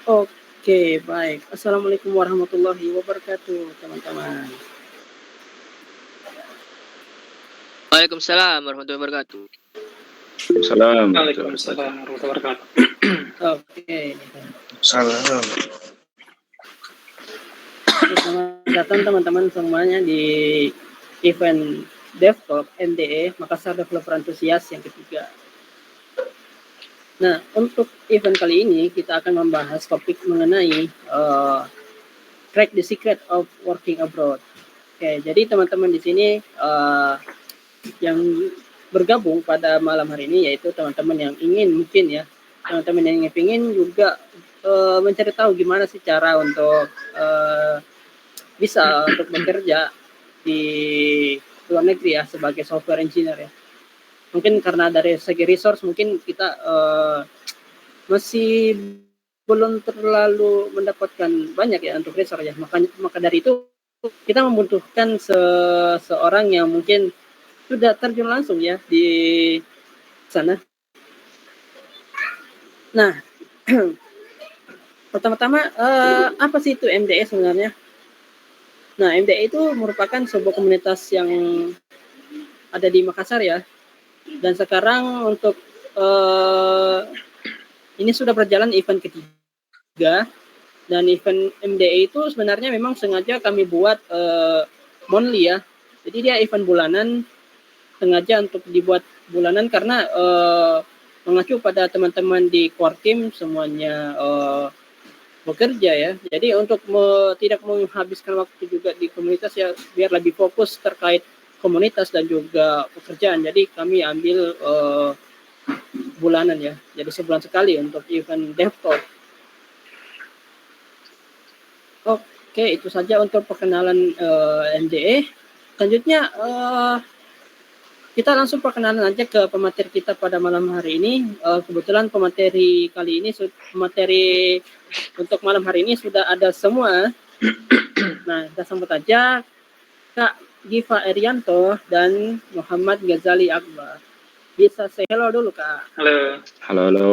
Oke, baik. Assalamualaikum warahmatullahi wabarakatuh, teman-teman. Waalaikumsalam warahmatullahi wabarakatuh. Salam. Waalaikumsalam warahmatullahi wabarakatuh. Oke. Salam. Selamat datang teman-teman semuanya di event DevTalk MDE Makassar Developer Antusias yang ketiga. Nah, untuk event kali ini kita akan membahas topik mengenai Crack the Secret of Working Abroad. Oke, jadi teman-teman di sini yang bergabung pada malam hari ini yaitu teman-teman yang ingin mungkin ya, teman-teman yang ingin juga mencari tahu gimana sih cara untuk bisa untuk bekerja di luar negeri ya sebagai software engineer ya. Mungkin karena dari segi resource mungkin kita masih belum terlalu mendapatkan banyak ya untuk resource ya. Maka dari itu kita membutuhkan seorang yang mungkin sudah terjun langsung ya di sana. Nah, pertama-tama apa sih itu MDE sebenarnya? Nah, MDE itu merupakan sebuah komunitas yang ada di Makassar ya. Dan sekarang untuk ini sudah berjalan event ketiga. Dan event MDE itu sebenarnya memang sengaja kami buat monthly ya. Jadi dia event bulanan, sengaja untuk dibuat bulanan karena mengacu pada teman-teman di core team semuanya bekerja ya. Jadi untuk tidak menghabiskan waktu juga di komunitas ya, biar lebih fokus terkait komunitas dan juga pekerjaan. Jadi kami ambil bulanan ya. Jadi sebulan sekali untuk event DevTalk. Oke, itu saja untuk perkenalan MDE. Selanjutnya kita langsung perkenalan aja ke pemateri kita pada malam hari ini. Kebetulan pemateri kali ini, pemateri untuk malam hari ini sudah ada semua. Nah, kita sambut aja Kak Giva Erianto dan Muhammad Ghazali Akbar. Bisa say hello dulu, Kak. Halo. Halo.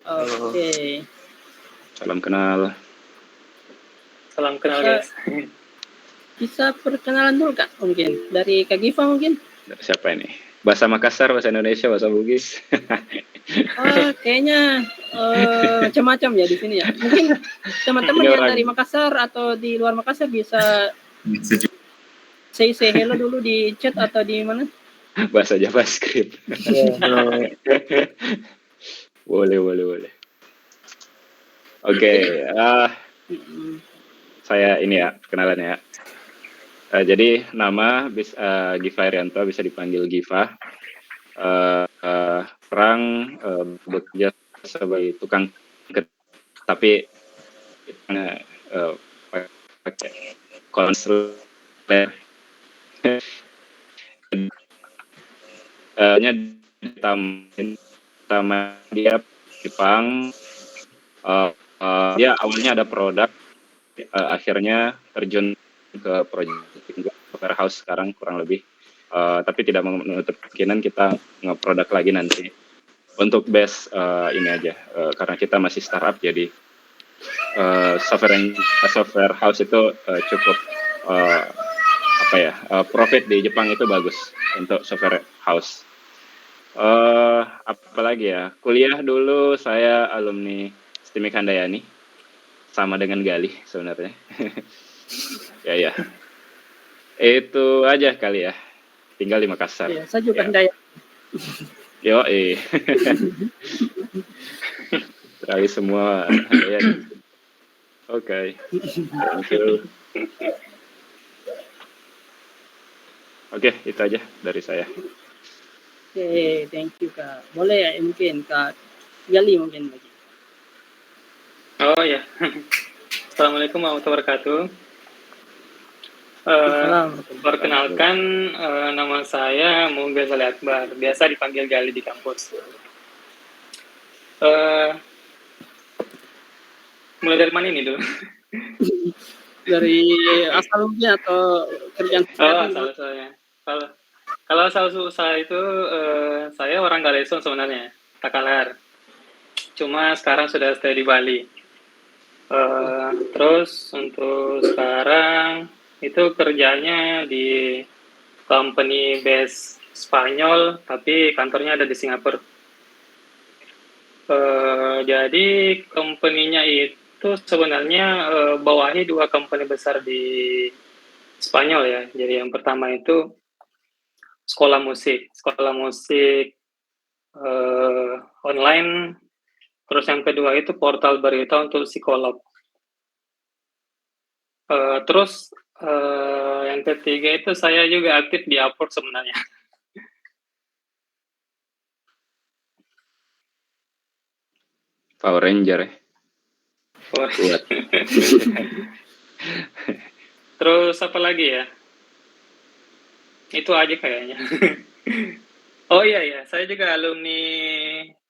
Oke. Salam kenal. Salam kenal, guys. Bisa perkenalan dulu, Kak, mungkin. Dari Kak Giva mungkin. Siapa ini? Bahasa Makassar, bahasa Indonesia, bahasa Bugis. Kayaknya macam-macam ya di sini ya. Mungkin teman-teman yang dari Makassar atau di luar Makassar bisa say hello dulu di chat atau di mana? Bahasa JavaScript. Boleh. Oke, saya ini ya, kenalan ya. Jadi nama Giva Erianto, bisa dipanggil Giva. Perang bekerja sebagai tukang tapi pakai konselor pertama dia Jepang. Dia awalnya ada produk, akhirnya terjun ke project warehouse sekarang kurang lebih, tapi tidak menutup kemungkinan kita nge-produk lagi nanti. Untuk base ini aja, karena kita masih startup jadi software house itu cukup profit di Jepang itu bagus untuk software house. Apalagi ya, kuliah dulu saya alumni STIMIK Handayani, sama dengan Gali sebenarnya. ya itu aja kali ya, tinggal di Makassar. Ya, saya juga Handayani. Sekali semua Handayani. Oke. Thank you. Oke, itu aja dari saya. Oke, thank you, Kak. Boleh ya mungkin Kak Gali mungkin lagi. Oh ya. Assalamualaikum warahmatullahi wabarakatuh. Perkenalkan, nama saya Muhammad Ghazali Akbar, biasa dipanggil Gali di kampus. Mulai dari mana ini dulu? Dari asal-usulnya atau kerjaan? Asal-usulnya. Kalau asal-usul saya itu, saya orang Galeson sebenarnya, Takalar. cuma sekarang sudah stay di Bali. Terus untuk sekarang itu kerjanya di company base Spanyol, tapi kantornya ada di Singapura. Jadi company-nya itu sebenarnya bawahi 2 company besar di Spanyol ya. Jadi yang pertama itu sekolah musik online. Terus yang kedua itu portal berita untuk psikolog. Terus yang ketiga itu saya juga aktif di Upwork sebenarnya. Power Ranger ya. Kuat. Terus apa lagi ya? Itu aja kayaknya. Oh iya, saya juga alumni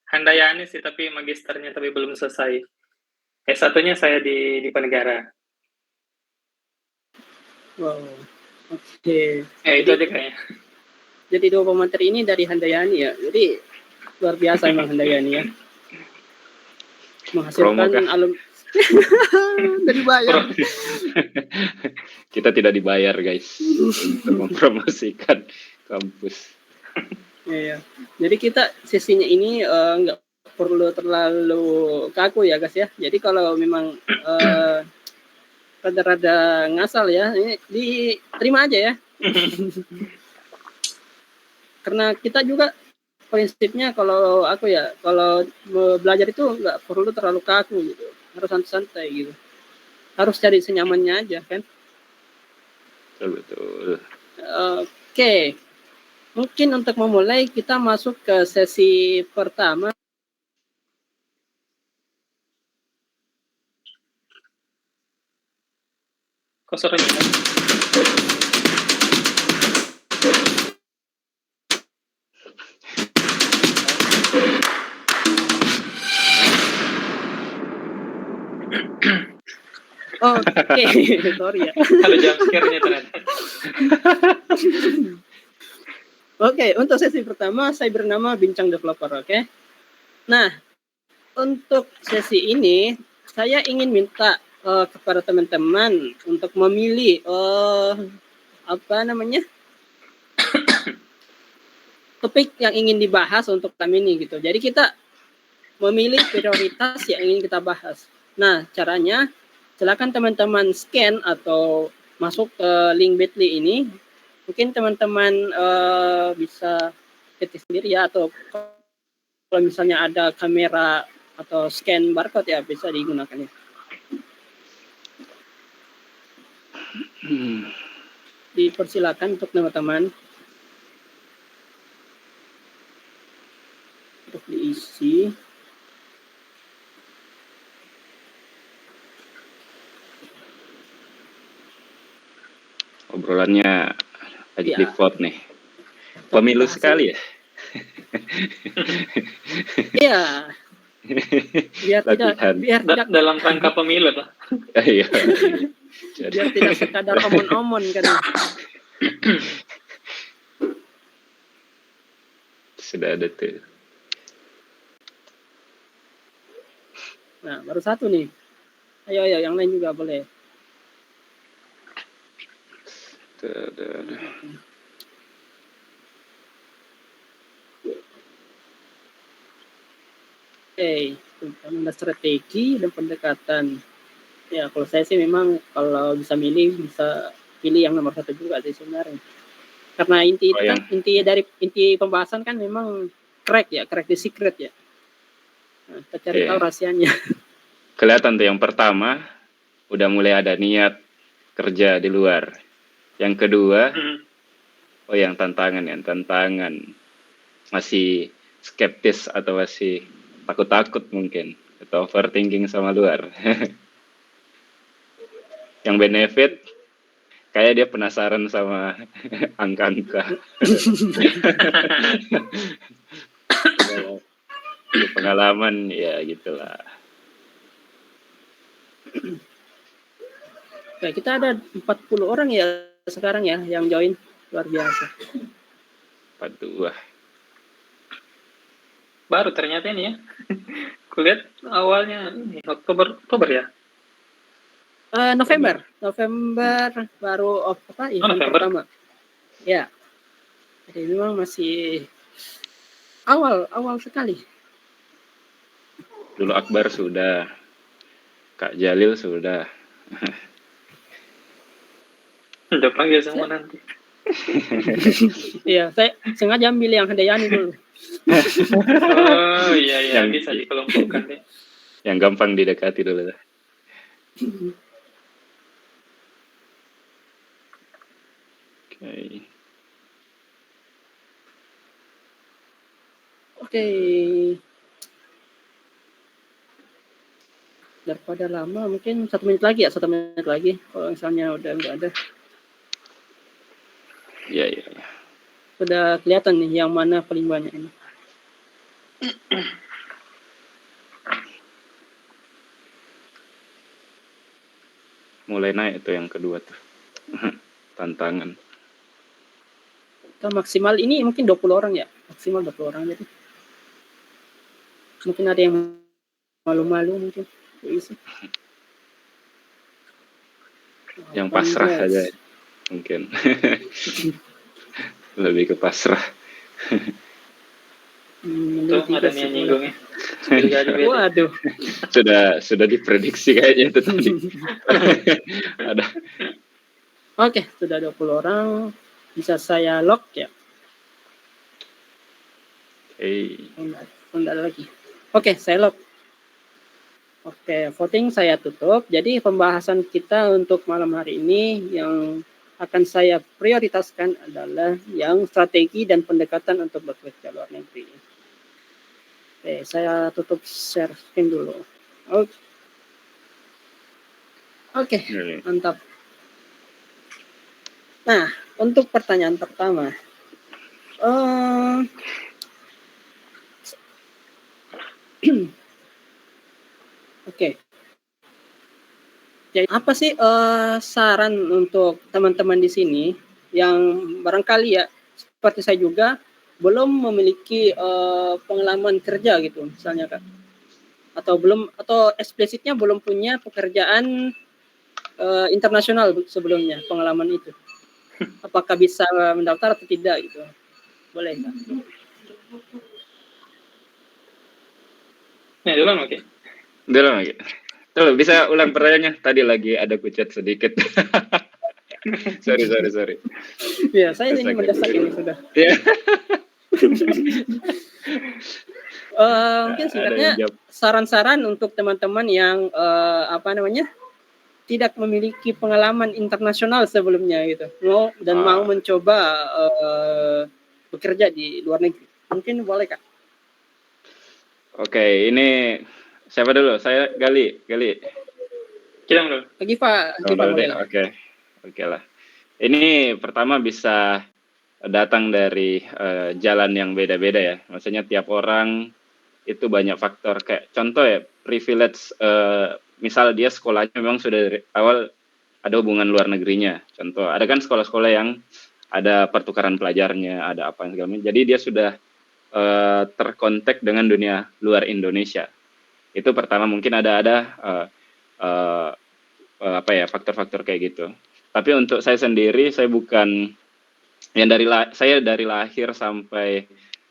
Handayani sih, tapi magisternya tapi belum selesai. S1-nya saya di Negara. Wow. Oke. Itu aja kayaknya. Jadi 2 pemateri ini dari Handayani ya. Jadi luar biasa emang Handayani ya. Menghasilkan alumni dari bayar. Kita tidak dibayar guys untuk mempromosikan kampus. Iya. Jadi kita sesinya ini nggak perlu terlalu kaku ya guys ya. Jadi kalau memang rada-rada ngasal ya, ini diterima aja ya. Karena kita juga prinsipnya kalau aku ya, kalau belajar itu nggak perlu terlalu kaku gitu, harus santai-santai gitu, harus cari senyamannya aja kan. Betul. Oke, mungkin untuk memulai kita masuk ke sesi pertama. Kok suaranya? Oke, sorry ya. Ada jam scare-nya ternyata. Oke, untuk sesi pertama saya bernama Bincang Developer, oke? Nah, untuk sesi ini saya ingin minta kepada teman-teman untuk memilih topik yang ingin dibahas untuk kami ini gitu. Jadi kita memilih prioritas yang ingin kita bahas. Nah, caranya silakan teman-teman scan atau masuk ke link Bitly ini. Mungkin teman-teman bisa ketik sendiri ya, atau kalau misalnya ada kamera atau scan barcode ya bisa digunakan ya. Dipersilakan untuk teman-teman untuk diisi. Obrolannya lagi di vote nih. Pemilu sekali ya. Iya. Biar tidak dalam rangka pemilu Pak. Iya. Biar tidak sekadar omon-omon kan. Sudah ada tuh. Nah, baru satu nih. Ayo yang lain juga boleh. Tentang strategi dan pendekatan. Ya, kalau saya sih memang kalau bisa milih, bisa pilih yang nomor 1 juga sih sebenarnya. Karena inti pembahasan kan memang crack the secret ya. Nah, kita cari tahu rahasianya. Kelihatan tuh yang pertama udah mulai ada niat kerja di luar. Yang kedua, yang tantangan masih skeptis atau masih takut-takut mungkin atau overthinking sama luar. Yang benefit kayak dia penasaran sama angka-angka. Pengalaman ya gitulah. Oke, kita ada 40 orang ya sekarang ya yang join, luar biasa. 42. baru ternyata ini ya. Kulihat awalnya ini, Oktober ya. November baru event November. pertama. Ya, jadi memang masih awal sekali. Dulu Akbar sudah, Kak Jalil sudah. Udah panggil semua nanti. Iya, saya sengaja ambil yang Handayani dulu. Oh iya Yang- bisa dikelompokkan deh. Yang gampang didekati dulu. Oke. Daripada lama, mungkin 1 menit lagi ya, 1 menit lagi. Kalau misalnya udah nggak ada. Iya. Sudah kelihatan nih yang mana paling banyak ini. Mulai naik itu yang kedua tuh. Tantangan. Kita maksimal ini mungkin 20 orang ya. Maksimal 20 orang jadi. Mungkin ada yang malu-malu mungkin. Isi. Yang pasrah 18. aja mungkin. Lebih ke pasrah. Tuh ada nih yang nyinggungnya. Waduh. Sudah diprediksi kayaknya itu tadi. Ada. Oke, sudah 20 orang. Bisa saya lock ya. Enggak ada lagi. Oke, saya lock. Oke, voting saya tutup. Jadi pembahasan kita untuk malam hari ini yang akan saya prioritaskan adalah yang strategi dan pendekatan untuk bekerja luar negeri. Oke, saya tutup share screen dulu. Oke, mantap. Nah, untuk pertanyaan pertama. Oke. Jadi apa sih saran untuk teman-teman di sini yang barangkali ya seperti saya juga belum memiliki pengalaman kerja gitu misalnya Kak. Atau eksplisitnya belum punya pekerjaan internasional sebelumnya pengalaman itu. Apakah bisa mendaftar atau tidak gitu. Boleh Kak. Ya, dulu oke. Dulu lagi. Tuh, bisa ulang pertanyaannya? Tadi lagi ada kucet sedikit. sorry. Ya, saya ini mendesak ini sudah. Iya. Mungkin singkatnya saran-saran untuk teman-teman yang tidak memiliki pengalaman internasional sebelumnya gitu, mau mencoba bekerja di luar negeri. Mungkin boleh Kak. Oke, ini siapa dulu? Saya Gali. Kita dulu. Giva boleh lah. Oke lah. Ini pertama bisa datang dari jalan yang beda-beda ya. Maksudnya tiap orang itu banyak faktor. Kayak contoh ya, privilege. Misal dia sekolahnya memang sudah dari awal ada hubungan luar negerinya. Contoh, ada kan sekolah-sekolah yang ada pertukaran pelajarnya, ada apa segala macam. Jadi dia sudah terkontak dengan dunia luar Indonesia. Itu pertama mungkin ada faktor-faktor kayak gitu. Tapi untuk saya sendiri, saya bukan yang saya dari lahir sampai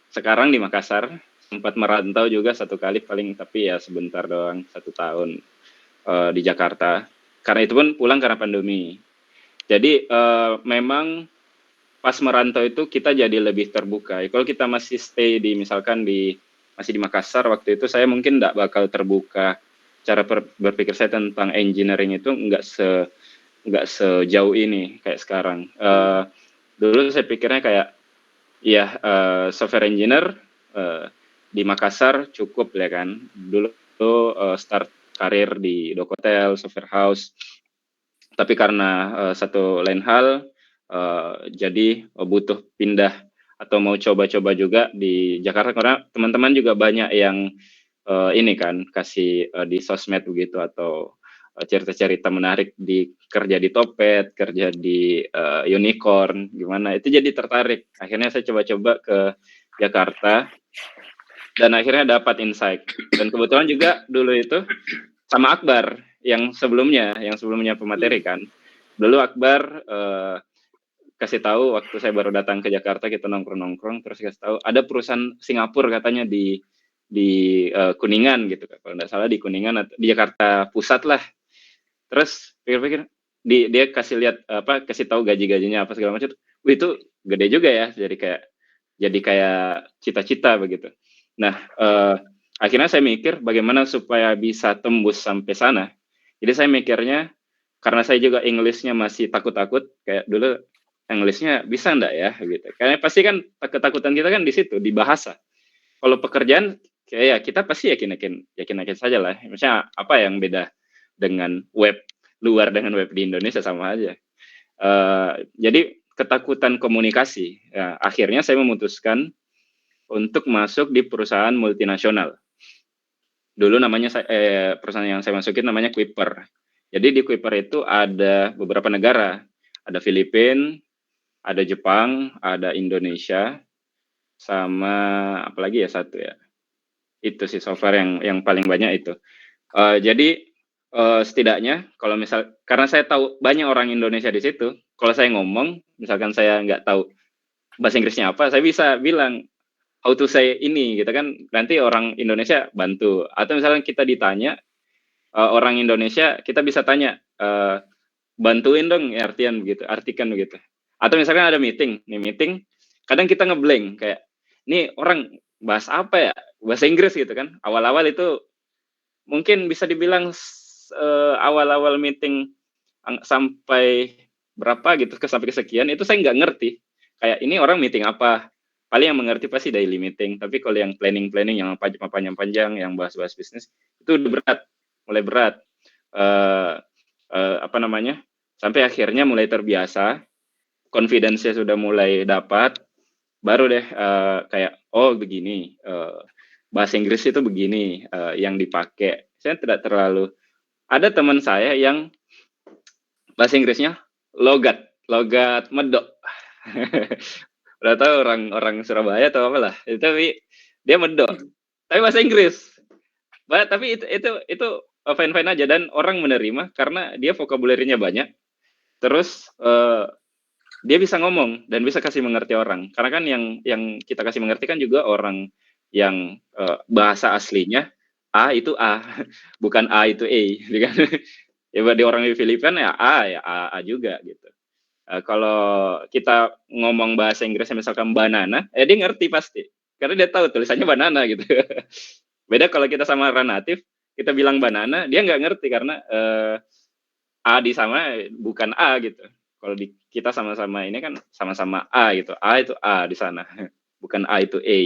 sekarang di Makassar, sempat merantau juga 1 kali paling, tapi ya sebentar doang, 1 tahun di Jakarta. Karena itu pun pulang karena pandemi. Jadi memang pas merantau itu kita jadi lebih terbuka. Kalau kita masih stay masih di Makassar waktu itu, saya mungkin nggak bakal terbuka. Cara berpikir saya tentang engineering itu nggak sejauh ini kayak sekarang. Dulu saya pikirnya kayak software engineer di Makassar cukup ya kan. Dulu start karir di Docotel, software house. Tapi karena satu lain hal jadi butuh pindah atau mau coba-coba juga di Jakarta karena teman-teman juga banyak yang ini kan kasih di sosmed begitu atau cerita-cerita menarik kerja di Topet, kerja di Unicorn, gimana itu jadi tertarik. Akhirnya saya coba-coba ke Jakarta. dan akhirnya dapat insight. Dan kebetulan juga dulu itu sama Akbar yang sebelumnya pemateri kan. Dulu Akbar kasih tahu waktu saya baru datang ke Jakarta, kita nongkrong terus kasih tahu ada perusahaan Singapura katanya di Kuningan gitu, kalau nggak salah di Kuningan atau di Jakarta Pusat lah. Terus pikir-pikir dia kasih tahu gaji-gajinya apa segala macam. Wih, itu gede juga ya, jadi kayak cita-cita begitu. Nah, akhirnya saya mikir bagaimana supaya bisa tembus sampai sana. Jadi saya mikirnya, karena saya juga English-nya masih takut-takut, kayak dulu English-nya bisa enggak ya gitu. Karena pasti kan ketakutan kita kan di situ, di bahasa. Kalau pekerjaan kayak ya kita pasti yakin saja lah. Misalnya apa yang beda dengan web luar dengan web di Indonesia, sama aja. Jadi ketakutan komunikasi. Ya, akhirnya saya memutuskan untuk masuk di perusahaan multinasional. Dulu namanya perusahaan yang saya masukin namanya Kuiper. Jadi di Kuiper itu ada beberapa negara. Ada Filipina, ada Jepang, ada Indonesia, sama apalagi ya satu ya. Itu sih so far yang paling banyak itu. Jadi setidaknya kalau karena saya tahu banyak orang Indonesia di situ, kalau saya ngomong, misalkan saya nggak tahu bahasa Inggrisnya apa, saya bisa bilang how to say ini gitu kan, nanti orang Indonesia bantu. Atau misalkan kita ditanya orang Indonesia, kita bisa tanya bantuin dong ya, artikan begitu. Atau misalkan ada meeting kadang kita ngeblank kayak ini orang bahas apa ya, bahasa Inggris gitu kan. Awal-awal itu mungkin bisa dibilang awal-awal meeting sampai berapa gitu, sampai kesekian itu saya nggak ngerti. Kayak ini orang meeting apa? Paling yang mengerti pasti daily meeting. Tapi kalau yang planning yang panjang-panjang, yang bahas-bahas bisnis itu udah mulai berat. Sampai akhirnya mulai terbiasa, confidence-nya sudah mulai dapat, baru deh kayak begini, bahasa Inggris itu begini yang dipakai. Saya tidak terlalu, ada teman saya yang bahasa Inggrisnya logat medok. Udah tahu orang Surabaya atau apalah, tapi dia medok, tapi bahasa Inggris. Tapi itu fine aja, dan orang menerima karena dia vocabulary-nya banyak. Terus dia bisa ngomong dan bisa kasih mengerti orang. Karena kan yang kita kasih mengerti kan juga orang yang bahasa aslinya A itu A, bukan A itu E, kan? Ya di orang di Filipina ya A juga gitu. Kalau kita ngomong bahasa Inggrisnya misalkan banana, dia ngerti pasti, karena dia tahu tulisannya banana gitu. Beda kalau kita sama orang natif, kita bilang banana, dia nggak ngerti karena A di sama bukan A gitu. Kalau kita sama-sama ini kan sama-sama A gitu. A itu A di sana, bukan A itu A.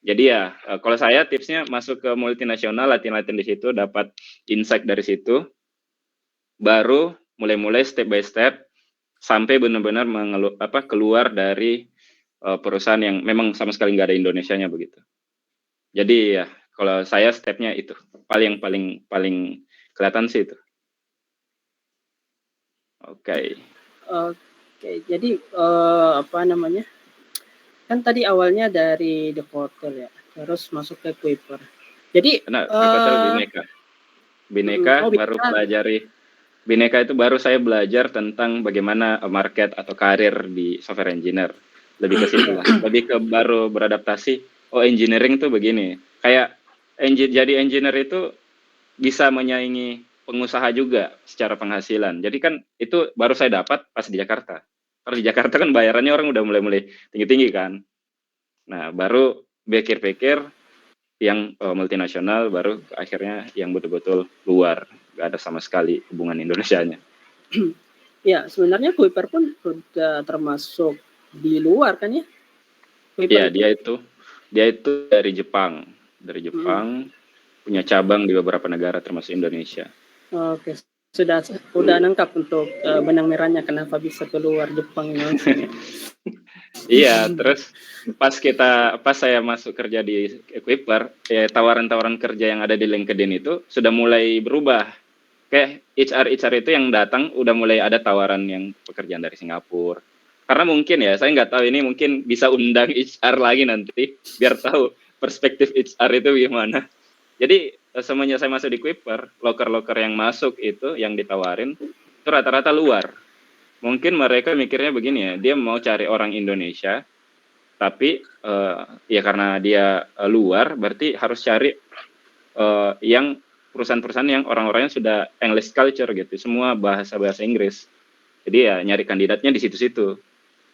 Jadi ya, kalau saya tipsnya masuk ke multinasional, latihan di situ, dapat insight dari situ, baru mulai step by step sampai benar-benar keluar dari perusahaan yang memang sama sekali nggak ada Indonesianya begitu. Jadi ya, kalau saya stepnya itu paling kelihatan sih itu. Oke. Jadi kan tadi awalnya dari The Hotel ya, terus masuk ke Kuiper. Jadi The Hotel Bineka baru pelajari. Bineka itu baru saya belajar tentang bagaimana market atau karir di software engineer. Lebih ke situ lah. Lebih ke baru beradaptasi. Engineering tuh begini. Kayak jadi engineer itu bisa menyaingi pengusaha juga secara penghasilan. Jadi kan itu baru saya dapat pas di Jakarta. Kalau di Jakarta kan bayarannya orang udah mulai tinggi-tinggi kan. Nah, baru pikir-pikir yang multinasional, baru akhirnya yang betul-betul luar. Gak ada sama sekali hubungan Indonesianya. Ya, sebenarnya Kuiper pun sudah termasuk di luar kan ya? Iya, dia itu dari Jepang. Punya cabang di beberapa negara termasuk Indonesia. Oke, sudah nangkap untuk benang merahnya kenapa bisa keluar Jepang ini. Iya, terus pas saya masuk kerja di Kuiper, tawaran-tawaran kerja yang ada di LinkedIn itu sudah mulai berubah. Kayak HR itu yang datang udah mulai ada tawaran yang pekerjaan dari Singapura. Karena mungkin ya, saya nggak tahu, ini mungkin bisa undang HR lagi nanti biar tahu perspektif HR itu gimana. Jadi semenjak saya masuk di Kuiper, loker-loker yang masuk itu, yang ditawarin, itu rata-rata luar. Mungkin mereka mikirnya begini ya, dia mau cari orang Indonesia, tapi ya karena dia luar, berarti harus cari yang perusahaan-perusahaan yang orang-orangnya sudah English culture gitu, semua bahasa Inggris. Jadi ya nyari kandidatnya di situ-situ.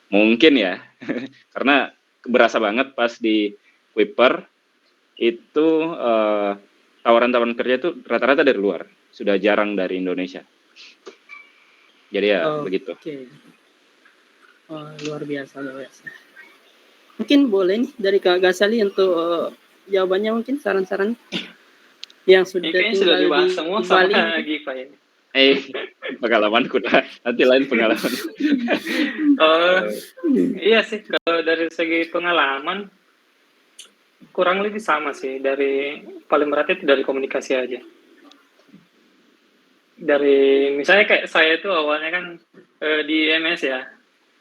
Mungkin ya, karena berasa banget pas di Kuiper, itu tawaran-tawaran kerja itu rata-rata dari luar, sudah jarang dari Indonesia. Jadi ya begitu. Oke. Luar biasa. Mungkin boleh nih dari Kak Ghazali untuk jawabannya, mungkin saran-saran yang sudah tinggal dibahas di semua Bali. sama Giva ini. Pengalamanku nanti lain pengalaman. Iya sih, kalau dari segi pengalaman kurang lebih sama sih. Dari paling berat itu dari komunikasi aja. Dari misalnya kayak saya itu awalnya kan di EMS ya,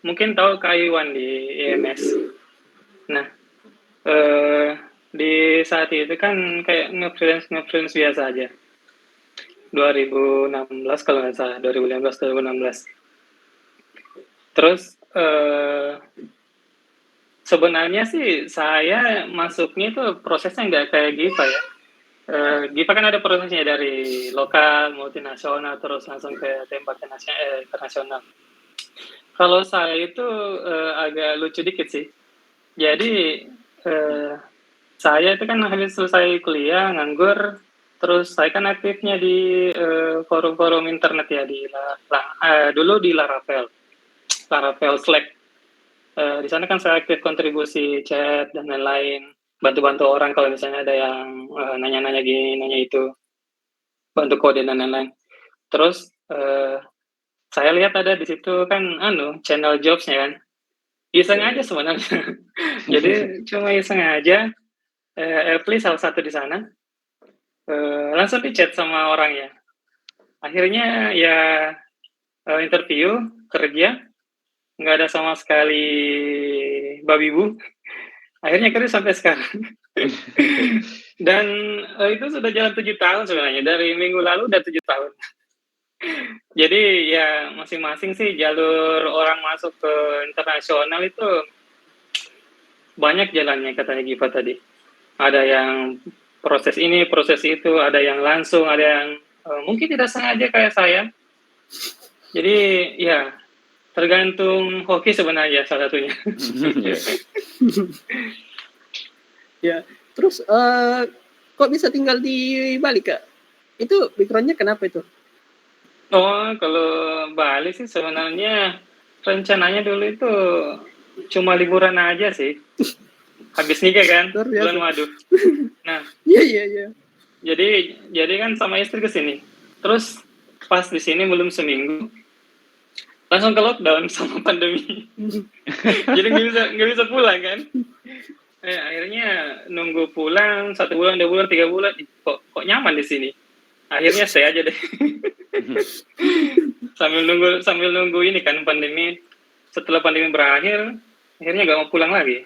mungkin tahu Kak Iwan di EMS. Nah, di saat itu kan kayak nge-freelance biasa aja. 2016 kalau nggak salah, 2015-2016. Terus sebenarnya sih saya masuknya itu prosesnya nggak kayak Giva ya. Giva kan ada prosesnya dari lokal, multinasional, terus langsung ke tembak internasional. Kalau saya itu agak lucu dikit sih. Jadi saya itu kan habis selesai kuliah, nganggur, terus saya kan aktifnya di forum-forum internet ya, dulu di Laravel Slack. Di sana kan saya aktif kontribusi chat dan lain-lain, bantu-bantu orang kalau misalnya ada yang nanya-nanya gini, nanya itu, bantu kode dan lain-lain. Terus saya lihat ada di situ kan channel jobs-nya kan, iseng aja sebenarnya. Jadi cuma iseng aja, apply salah satu di sana, langsung di chat sama orangnya. Akhirnya ya interview kerja, nggak ada sama sekali babi bu. Akhirnya kerja sampai sekarang. Dan itu sudah jalan 7 tahun sebenarnya. Dari minggu lalu udah 7 tahun. Jadi ya masing-masing sih jalur orang masuk ke internasional itu banyak jalannya, katanya Giva tadi. Ada yang proses ini, proses itu, ada yang langsung, ada yang mungkin tidak sengaja kayak saya. Jadi ya tergantung hoki sebenarnya salah satunya. Ya, terus kok bisa tinggal di Bali, Kak? Itu background-nya kenapa itu? Oh, kalau Bali sih sebenarnya rencananya dulu itu cuma liburan aja sih. Habis nikah kan, bulan madu. Nah, iya. Jadi kan sama istri ke sini. Terus pas di sini belum seminggu, langsung ke lockdown sama pandemi. Jadi nggak bisa pulang kan. Akhirnya nunggu pulang 1 bulan, 2 bulan, 3 bulan, kok nyaman di sini. Akhirnya stay aja deh. sambil nunggu ini kan pandemi. Setelah pandemi berakhir, akhirnya nggak mau pulang lagi.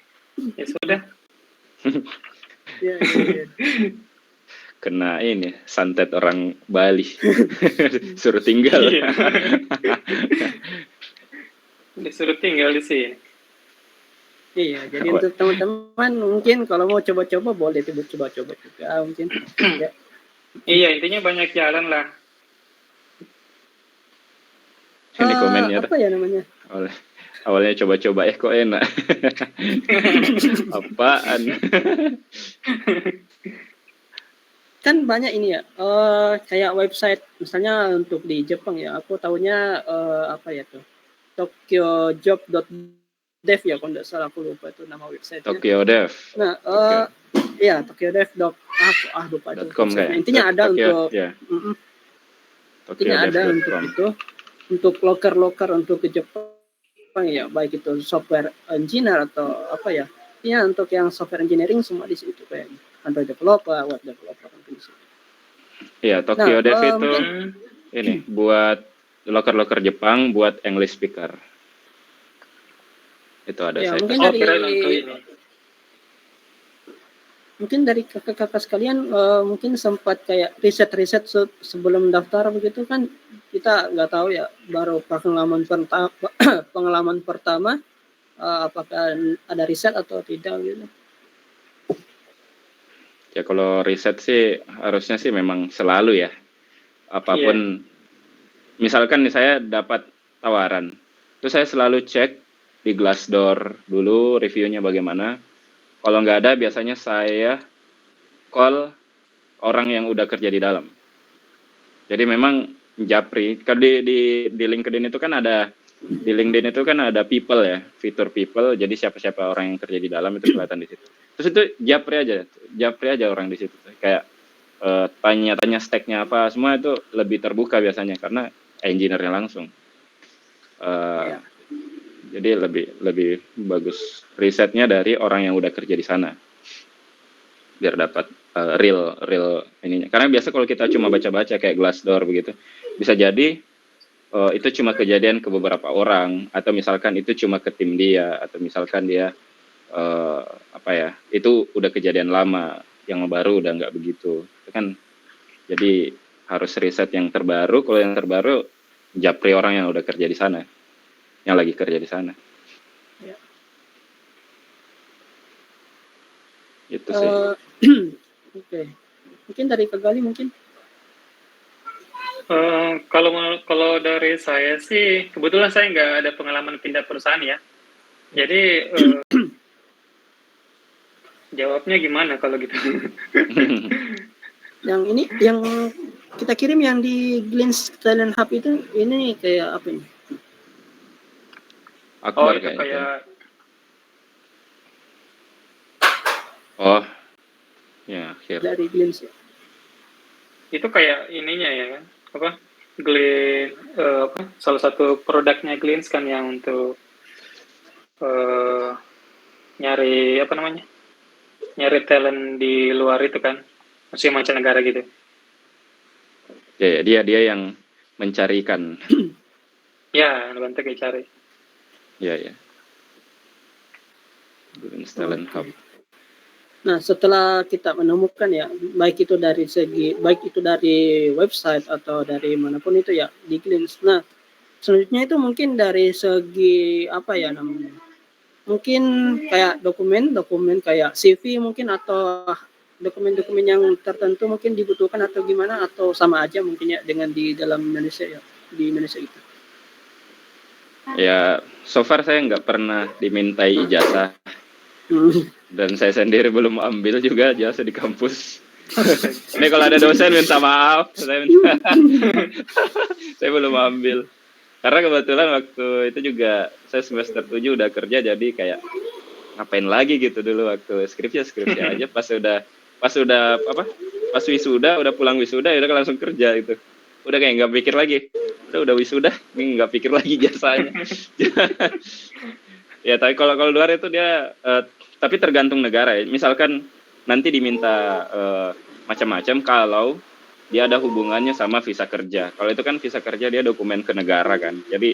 Ya sudah. Iya. Kena ini santet orang Bali. Suruh tinggal. Iya. Disuruh tinggal di sini. Iya, jadi untuk teman-teman mungkin kalau mau coba-coba boleh coba-coba juga mungkin. Ya. Iya, intinya banyak jalan lah. Ini komennya apa ya namanya? Awalnya coba-coba kok enak. Apaan? Kan banyak ini ya, kayak website misalnya untuk di Jepang ya, aku tahunya apa ya tuh, tokyojob.dev ya, kalau nggak salah, aku lupa itu nama website. Tokyo Dev. Nah, ya tokyodev.com kayak. Intinya ada Tokyo, untuk, yeah. Intinya ada untuk itu, untuk loker untuk ke Jepang ya, baik itu software engineer atau apa ya, ya untuk yang software engineering semua di situ, kayak Android developer, web developer di situ. Iya, Tokyo Dev itu ini buat loker Jepang buat English speaker. Itu ada ya, saya. Mungkin Mungkin dari kakak-kakak sekalian mungkin sempat kayak riset-riset sebelum daftar begitu kan, kita nggak tahu ya, baru pengalaman pertama apakah ada riset atau tidak gitu. Ya kalau riset sih harusnya sih memang selalu ya. Apapun, misalkan nih saya dapat tawaran, itu saya selalu cek di Glassdoor dulu reviewnya bagaimana. Kalau nggak ada, biasanya saya call orang yang udah kerja di dalam. Jadi memang japri. Kalau di LinkedIn itu kan ada, di LinkedIn itu kan ada people ya, fitur people. Jadi siapa-siapa orang yang kerja di dalam itu kelihatan di situ. Terus itu japri aja orang di situ. Kayak tanya-tanya stack-nya apa, semua itu lebih terbuka biasanya karena engineer-nya langsung. Ya. Jadi lebih bagus risetnya dari orang yang udah kerja di sana, biar dapat real ininya. Karena biasa kalau kita cuma baca-baca kayak Glassdoor begitu, bisa jadi itu cuma kejadian ke beberapa orang, atau misalkan itu cuma ke tim dia, atau misalkan dia apa ya, itu udah kejadian lama, yang baru udah nggak begitu. Itu kan jadi harus riset yang terbaru. Kalau yang terbaru japri orang yang udah kerja di sana, yang lagi kerja di sana. Ya. Itu sih. Oke. Mungkin dari Kak Gali mungkin. Kalau dari saya sih, kebetulan saya nggak ada pengalaman pindah perusahaan ya. Jadi jawabnya gimana kalau gitu? Yang ini, yang kita kirim yang di Glints Talent Hub itu, ini kayak apa ini? Akbar itu kayaknya. kayak Oh, ya akhir. Dari Glints ya. itu kayak ininya ya kan? Apa? Glint, salah satu produknya Glint kan yang untuk nyari apa namanya? Nyari talent di luar itu kan, maksudnya mancanegara gitu. Ya, dia yang mencarikan. Ya, bantu kayak cari. Ya. Talent Hub. Nah, setelah kita menemukan ya, baik itu dari website atau dari manapun itu ya di Glints. Nah, selanjutnya itu mungkin dari segi apa ya namanya? Mungkin kayak dokumen kayak CV mungkin, atau dokumen-dokumen yang tertentu mungkin dibutuhkan atau gimana, atau sama aja mungkin ya dengan di dalam Indonesia ya, di Indonesia itu. Ya, so far saya nggak pernah dimintai ijazah. Dan saya sendiri belum ambil juga ijazah di kampus. Ini kalau ada dosen minta maaf, saya belum ambil. Karena kebetulan waktu itu juga saya semester 7 udah kerja, jadi kayak ngapain lagi gitu dulu waktu skripsi aja. Pas wisuda, udah pulang wisuda, udah langsung kerja gitu. Udah kayak nggak pikir lagi. Udah wisuda, nggak pikir lagi jasanya. Ya, tapi kalau luar itu dia tapi tergantung negara ya. Misalkan nanti diminta macam-macam kalau dia ada hubungannya sama visa kerja. Kalau itu kan visa kerja dia dokumen ke negara kan. Jadi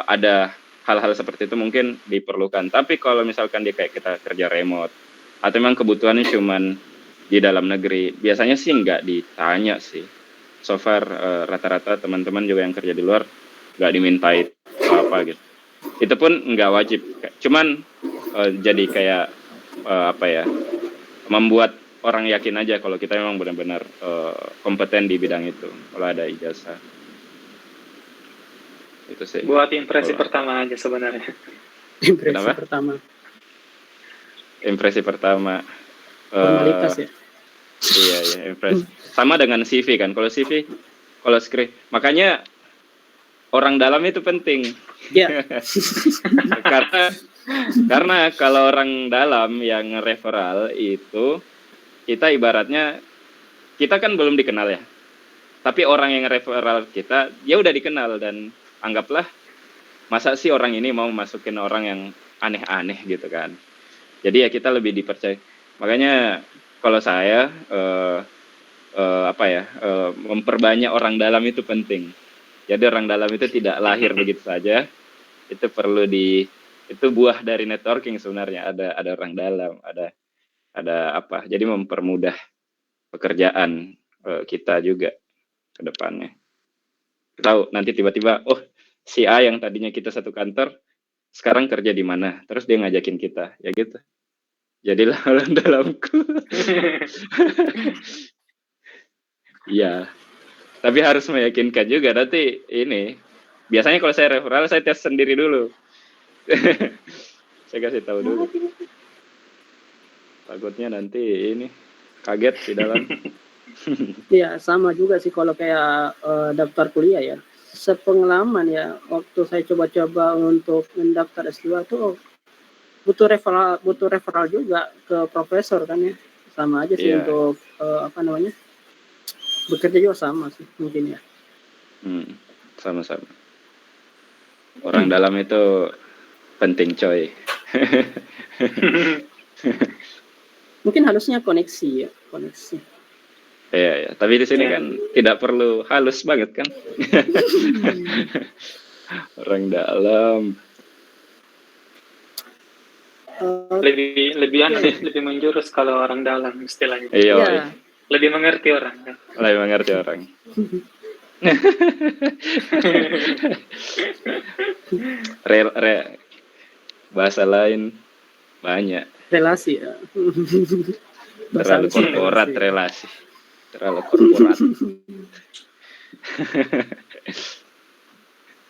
ada hal-hal seperti itu mungkin diperlukan. Tapi kalau misalkan dia kayak kita kerja remote atau memang kebutuhannya cuman di dalam negeri, biasanya sih nggak ditanya sih. So far rata-rata teman-teman juga yang kerja di luar nggak dimintai apa gitu. Itu pun nggak wajib, cuman jadi kayak membuat orang yakin aja kalau kita memang benar-benar kompeten di bidang itu kalau ada ijazah. Itu sih. Buat impresi pertama aja sebenarnya. Impresi pertama. Formalitas ya. Iya, impresi. Sama dengan CV kan. Kalau CV, kalau skrip, makanya orang dalam itu penting. Ya. Karena kalau orang dalam yang referral itu, kita ibaratnya, kita kan belum dikenal ya. Tapi orang yang referral kita, dia udah dikenal, dan anggaplah, masa sih orang ini mau masukin orang yang aneh-aneh gitu kan. Jadi ya kita lebih dipercaya. Makanya kalau saya, memperbanyak orang dalam itu penting. Jadi orang dalam itu tidak lahir begitu saja. Itu perlu itu buah dari networking sebenarnya. Ada orang dalam, ada ada apa? Jadi mempermudah pekerjaan kita juga ke depannya. Tahu nanti tiba-tiba, oh si A yang tadinya kita satu kantor, sekarang kerja di mana? Terus dia ngajakin kita, ya gitu. Jadilah orang dalamku. Iya. Tapi harus meyakinkan juga nanti ini. Biasanya kalau saya referral, saya tes sendiri dulu. Saya kasih tahu dulu. Takutnya nanti ini kaget di dalam. Iya, sama juga sih kalau kayak daftar kuliah ya. Sepengalaman ya, waktu saya coba-coba untuk mendaftar S2 tuh butuh referral juga ke profesor kan ya. Sama aja sih Iya. untuk apa namanya? Bekerja juga sama sih mungkin ya. Sama-sama. Orang dalam itu penting coy. Mungkin harusnya koneksi ya, koneksi. Iya, ya. Tapi di sini kan tidak perlu halus banget kan. Orang dalam. Lebih menjurus kalau orang dalam istilahnya. Iya. Ya. Lebih mengerti orang kan. Lebih mengerti orang. Bahasa lain banyak. Relasi ya. Terlalu korporat relasi. Terlalu korporat.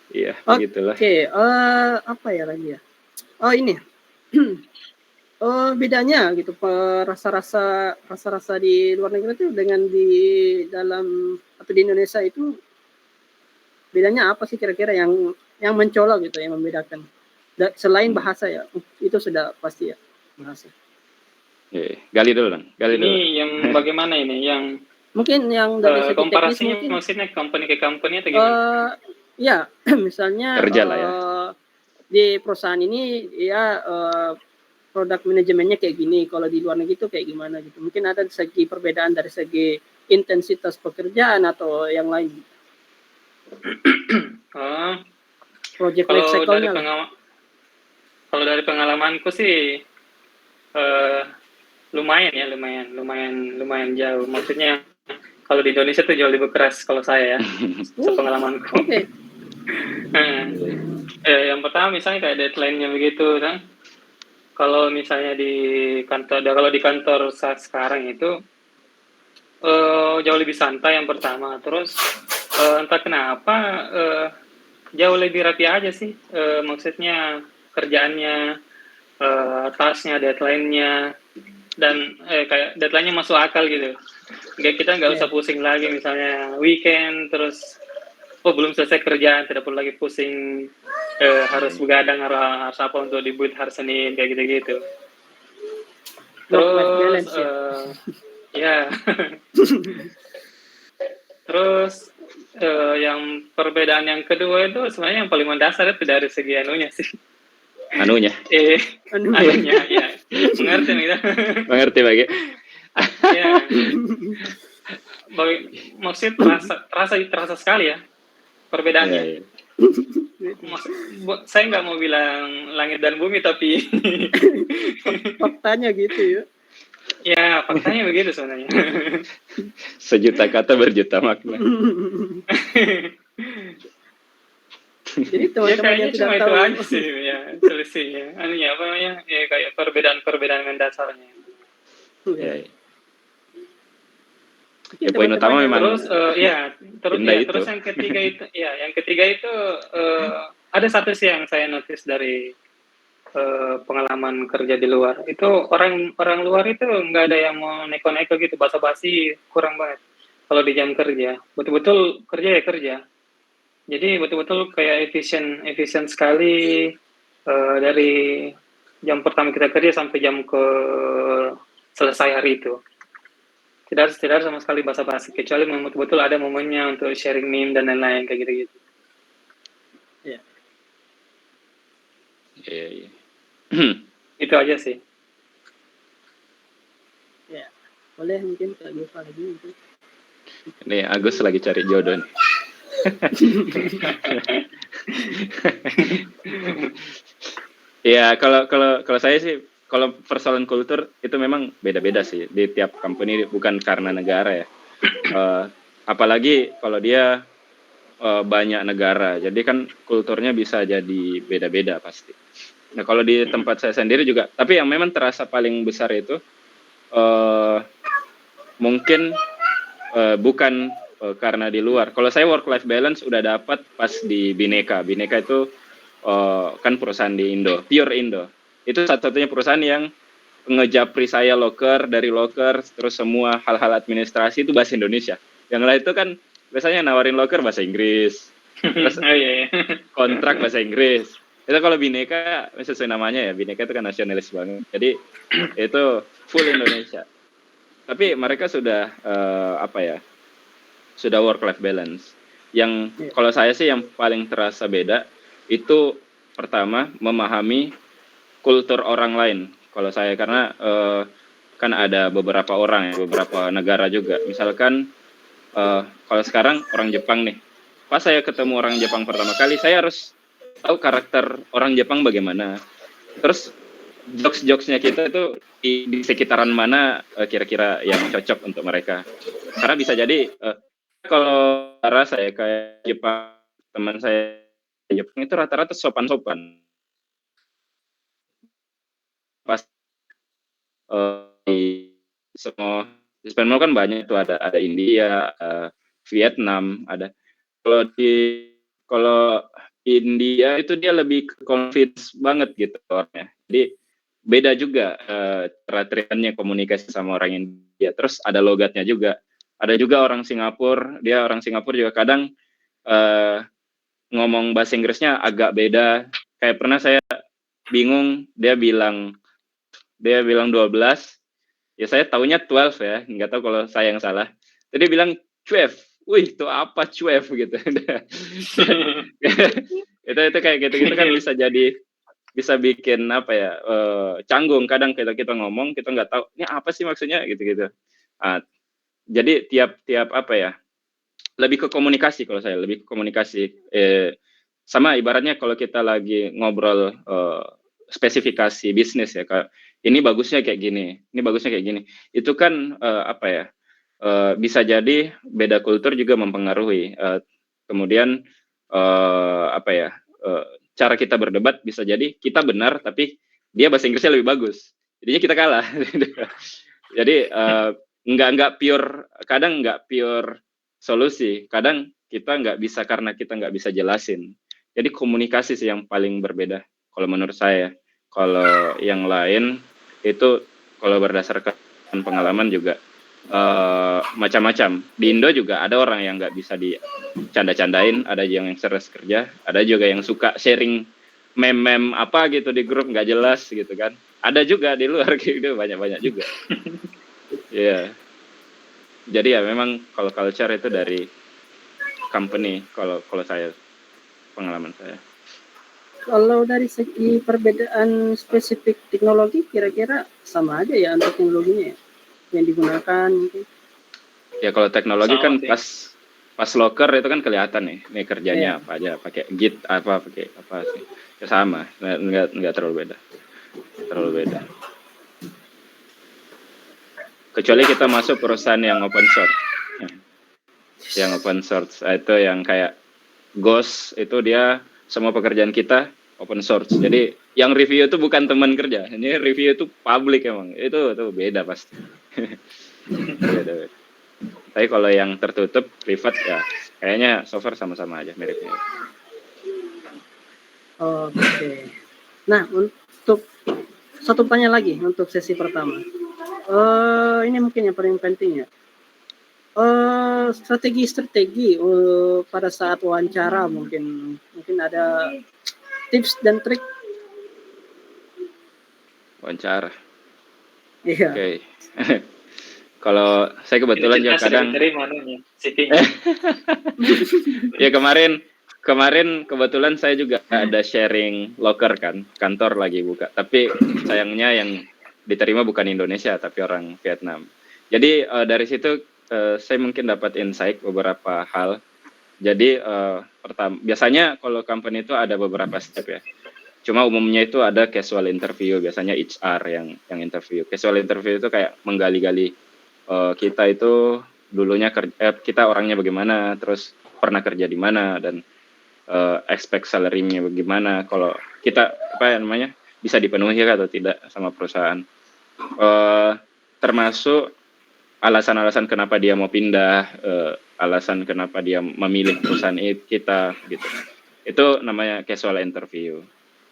Iya, begitulah. Oke, apa ya lagi ya? Oh ini. Bedanya gitu rasa-rasa di luar negeri itu dengan di dalam atau di Indonesia itu bedanya apa sih kira-kira yang mencolok gitu, yang membedakan selain bahasa ya, itu sudah pasti ya bahasa. Gali dulu dong. Ini yang bagaimana ini yang mungkin yang dari segi komparasinya teknis mungkin, maksudnya company ke company atau gimana? Ya misalnya kerja lah ya. Di perusahaan ini ya produk manajemennya kayak gini, kalau di luar negeri itu kayak gimana gitu. Mungkin ada segi perbedaan dari segi intensitas pekerjaan atau yang lain. Project life cycle-nya. Kalau dari pengalamanku sih lumayan jauh. Maksudnya kalau di Indonesia tuh jauh lebih keras kalau saya ya. Sepengalamanku. Oke. Yang pertama misalnya kayak deadline-nya begitu kan. Kalau misalnya di kantor saat sekarang itu jauh lebih santai yang pertama. Terus entah kenapa jauh lebih rapi aja sih. Maksudnya kerjaannya, tasnya, deadline-nya, dan kayak deadline-nya masuk akal gitu. Kita nggak usah pusing lagi misalnya weekend terus belum selesai kerjaan, tidak perlu lagi pusing harus begadang, harus apa untuk dibuat hari Senin kayak gitu-gitu. Terus ya. Terus yang perbedaan yang kedua itu sebenarnya yang paling mendasar itu dari segi anunya sih. Anunya ya. Mengerti nih kita. Mengerti bagi. Ya. Maksudnya terasa sekali ya perbedaannya. Ya. Saya nggak mau bilang langit dan bumi tapi faktanya gitu ya. Ya, faktanya begitu sebenarnya. Sejuta kata berjuta makna. Jadi teman-teman yang tidak tahu itu aja sih ya solusinya. Anunya apa namanya? Ya kayak perbedaan mendasarnya. Ya. Ya poin utama memang terus yang ketiga itu ada satu sih yang saya notice dari pengalaman kerja di luar itu orang luar itu nggak ada yang mau neko-neko gitu, basa-basi kurang banget kalau di jam kerja, betul-betul kerja, jadi betul-betul kayak efisien sekali dari jam pertama kita kerja sampai jam ke selesai hari itu. Tidak sama sekali basa-basi, kecuali betul-betul ada momennya untuk sharing meme dan lain-lain kayak gitu-gitu. Iya. Itu aja sih. Ya, boleh mungkin Kak Giva lagi mungkin. Nih Agus lagi cari jodoh nih. Ya kalau saya sih kalau persoalan kultur itu memang beda-beda sih di tiap company, bukan karena negara ya. Apalagi kalau dia banyak negara, jadi kan kulturnya bisa jadi beda-beda pasti. Nah kalau di tempat saya sendiri juga, tapi yang memang terasa paling besar itu mungkin bukan karena di luar. Kalau saya work life balance udah dapat pas di Bhinneka. Bhinneka itu kan perusahaan di Indo, pure Indo. Itu satu-satunya perusahaan yang ngejapri saya loker, dari loker, terus semua hal-hal administrasi itu bahasa Indonesia. Yang lain itu kan biasanya nawarin loker bahasa Inggris, terus kontrak bahasa Inggris. Itu kalau Bhinneka sesuai namanya ya, Bhinneka itu kan nasionalis banget. Jadi itu full Indonesia. Tapi mereka sudah sudah work life balance. Yang kalau saya sih yang paling terasa beda itu pertama memahami kultur orang lain. Kalau saya karena kan ada beberapa orang ya, beberapa negara juga. Misalkan kalau sekarang orang Jepang nih. Pas saya ketemu orang Jepang pertama kali, saya harus tahu karakter orang Jepang bagaimana. Terus jokes-jokesnya kita itu di sekitaran mana kira-kira yang cocok untuk mereka. Karena bisa jadi kalau saya kayak Jepang, teman saya Jepang itu rata-rata sopan-sopan. Pas di semua di Spanyol kan banyak itu ada India, Vietnam, ada. Kalau India itu dia lebih confidence banget gitu orangnya. Jadi beda juga cara treatmentnya komunikasi sama orang India. Terus ada logatnya juga. Ada juga orang Singapura, dia orang Singapura juga kadang ngomong bahasa Inggrisnya agak beda. Kayak pernah saya bingung, dia bilang 12, ya saya taunya 12 ya, nggak tahu kalau saya yang salah. Jadi dia bilang 12, wih itu apa 12 gitu. itu kayak gitu kan bisa bikin apa ya, canggung. Kadang kita ngomong kita nggak tahu ini apa sih maksudnya gitu. Jadi tiap apa ya, lebih ke komunikasi. Kalau saya lebih ke komunikasi, sama ibaratnya kalau kita lagi ngobrol spesifikasi bisnis ya, ini bagusnya kayak gini, ini bagusnya kayak gini. Itu kan apa ya, bisa jadi beda kultur juga mempengaruhi. Kemudian apa ya, cara kita berdebat bisa jadi kita benar tapi dia bahasa Inggrisnya lebih bagus, jadinya kita kalah. Jadi nggak pure, kadang nggak pure solusi, kadang kita nggak bisa karena kita nggak bisa jelasin. Jadi komunikasi sih yang paling berbeda kalau menurut saya. Kalau yang lain itu kalau berdasarkan pengalaman juga macam-macam. Di Indo juga ada orang yang nggak bisa dicanda-candain, ada yang stres kerja, ada juga yang suka sharing meme apa gitu di grup nggak jelas gitu kan. Ada juga di luar gitu, banyak juga. Iya. Jadi ya memang kalau culture itu dari company, kalau saya, pengalaman saya. Kalau dari segi perbedaan spesifik teknologi, kira-kira sama aja ya untuk teknologinya ya, yang digunakan mungkin. Ya kalau teknologi Sama kan sih. pas locker itu kan kelihatan nih kerjanya Iya. apa aja, pakai Git pakai apa sih. Ya sama, nggak terlalu beda. Kecuali kita masuk perusahaan yang open source. Yang open source itu yang kayak Ghost, itu dia semua pekerjaan kita open source. Jadi yang review itu bukan teman kerja, ini review itu public emang. Itu beda pasti. beda. Tapi kalau yang tertutup privat ya kayaknya software sama-sama aja miripnya. Oke. Nah, untuk satu pertanyaan lagi untuk sesi pertama. Ini mungkin yang paling penting ya. Strategi pada saat wawancara, mungkin ada tips dan trik. Wawancara. Iya. Oke. Kalau saya kebetulan juga kadang ya kemarin kebetulan saya juga ada sharing locker kan, kantor lagi buka. Tapi sayangnya yang diterima bukan Indonesia tapi orang Vietnam. Jadi dari situ saya mungkin dapat insight beberapa hal. Jadi pertama, biasanya kalau company itu ada beberapa step ya. Cuma umumnya itu ada casual interview, biasanya HR yang interview. Casual interview itu kayak menggali-gali kita itu dulunya kita orangnya bagaimana, terus pernah kerja di mana, dan expect salary-nya bagaimana, kalau kita bisa dipenuhi atau tidak sama perusahaan. Termasuk alasan-alasan kenapa dia mau pindah, alasan kenapa dia memilih perusahaan kita gitu. Itu namanya casual interview.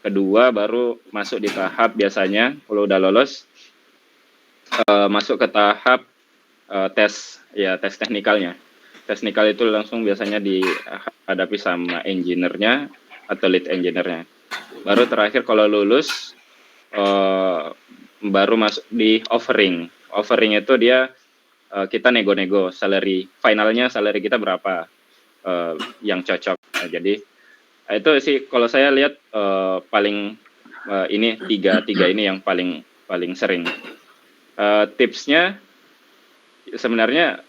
Kedua baru masuk di tahap, biasanya kalau udah lolos masuk ke tahap tes teknikalnya. Teknikal itu langsung biasanya dihadapi sama engineer-nya atau lead engineer-nya. Baru terakhir kalau lulus baru masuk di offering. Offering itu dia kita nego-nego salary, finalnya salary kita berapa yang cocok. Nah, jadi itu sih kalau saya lihat paling ini tiga ini yang paling sering. Tipsnya sebenarnya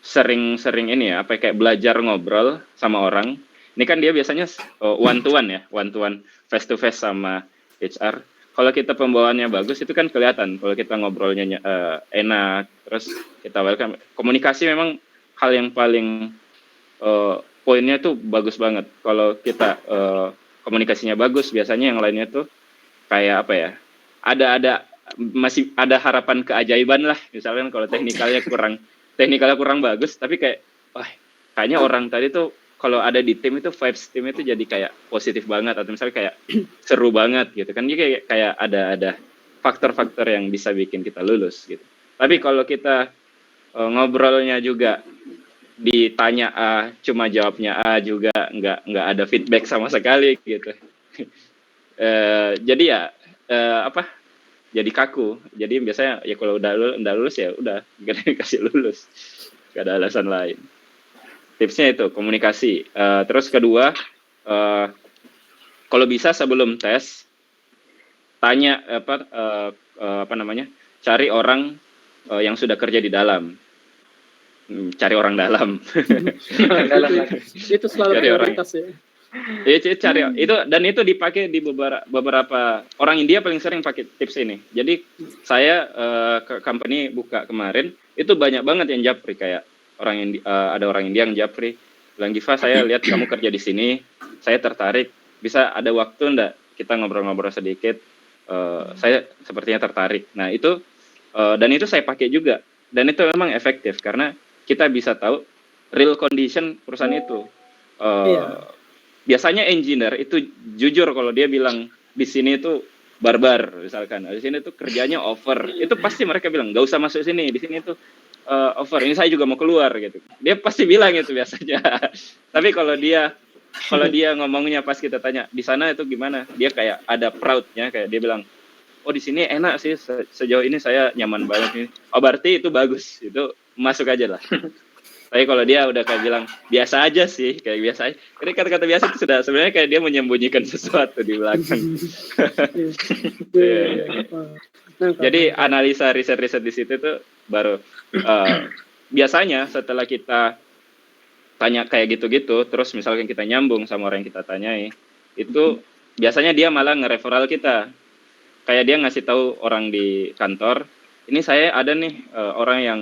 sering ini ya, kayak belajar ngobrol sama orang. Ini kan dia biasanya one to one face to face sama HR. Kalau kita pembawaannya bagus itu kan kelihatan. Kalau kita ngobrolnya enak, terus kita welcome. Komunikasi memang hal yang paling poinnya tuh bagus banget. Kalau kita komunikasinya bagus, biasanya yang lainnya tuh kayak apa ya? Masih ada harapan keajaiban lah. Misalkan kalau teknikalnya kurang bagus, tapi kayaknya orang tadi tuh kalau ada di tim itu vibes tim itu jadi kayak positif banget, atau misalnya kayak seru banget gitu kan. Jadi kayak ada faktor-faktor yang bisa bikin kita lulus gitu. Tapi kalau kita ngobrolnya juga ditanya A, cuma jawabnya A juga, nggak ada feedback sama sekali gitu. Jadi ya jadi kaku. Jadi biasanya ya kalau udah lulus ya udah nggak dikasih lulus, nggak ada alasan lain. Tipsnya itu komunikasi. Terus kedua, kalau bisa sebelum tes tanya cari orang yang sudah kerja di dalam. Cari orang dalam. Itu selalu prioritas ya. Cari itu dipakai di beberapa orang India paling sering pakai tips ini. Jadi saya ke company buka kemarin itu banyak banget yang japri, kayak ada orang India yang japri bilang, Giva, saya lihat kamu kerja di sini, saya tertarik, bisa ada waktu enggak kita ngobrol-ngobrol sedikit, saya sepertinya tertarik. Nah itu dan itu saya pakai juga, dan itu memang efektif karena kita bisa tahu real condition perusahaan itu. Biasanya engineer itu jujur kalau dia bilang di sini itu barbar, misalkan di sini tuh kerjanya over, itu pasti mereka bilang nggak usah masuk sini, di sini tuh over, ini saya juga mau keluar gitu. Dia pasti bilang itu biasanya. Tapi kalau dia ngomongnya pas kita tanya di sana itu gimana, dia kayak ada proud-nya, kayak dia bilang, oh di sini enak sih, sejauh ini saya nyaman banget ini. Oh berarti itu bagus, itu masuk aja lah. Tapi kalau dia udah kayak bilang biasa aja sih, kayak biasa aja. Jadi kata-kata biasa itu sudah sebenarnya kayak dia menyembunyikan sesuatu di belakang. Jadi analisa riset-riset di situ tuh baru biasanya setelah kita tanya kayak gitu-gitu, terus misalkan kita nyambung sama orang yang kita tanyai, itu biasanya dia malah nge-referral kita. Kayak dia ngasih tahu orang di kantor, ini saya ada nih orang yang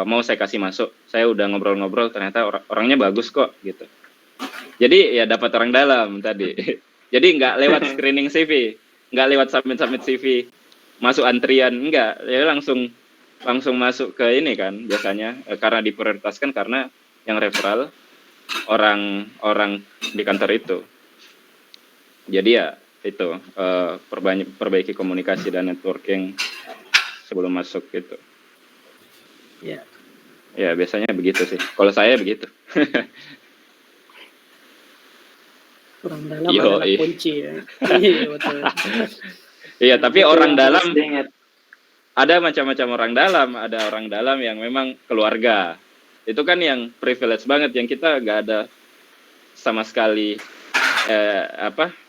mau saya kasih masuk, saya udah ngobrol-ngobrol, ternyata orangnya bagus kok gitu. Jadi ya dapat orang dalam tadi. Jadi nggak lewat screening CV, nggak lewat submit CV, masuk antrian, enggak, ya langsung masuk ke ini kan biasanya, karena diprioritaskan karena yang referral orang di kantor itu. Jadi ya itu perbaiki komunikasi dan networking sebelum masuk gitu. Ya biasanya begitu sih. Kalau saya begitu. Orang dalam adalah kunci ya. Iya betul. Iya, tapi orang dalam ada macam-macam orang dalam. Ada orang dalam yang memang keluarga. Itu kan yang privilege banget, yang kita nggak ada sama sekali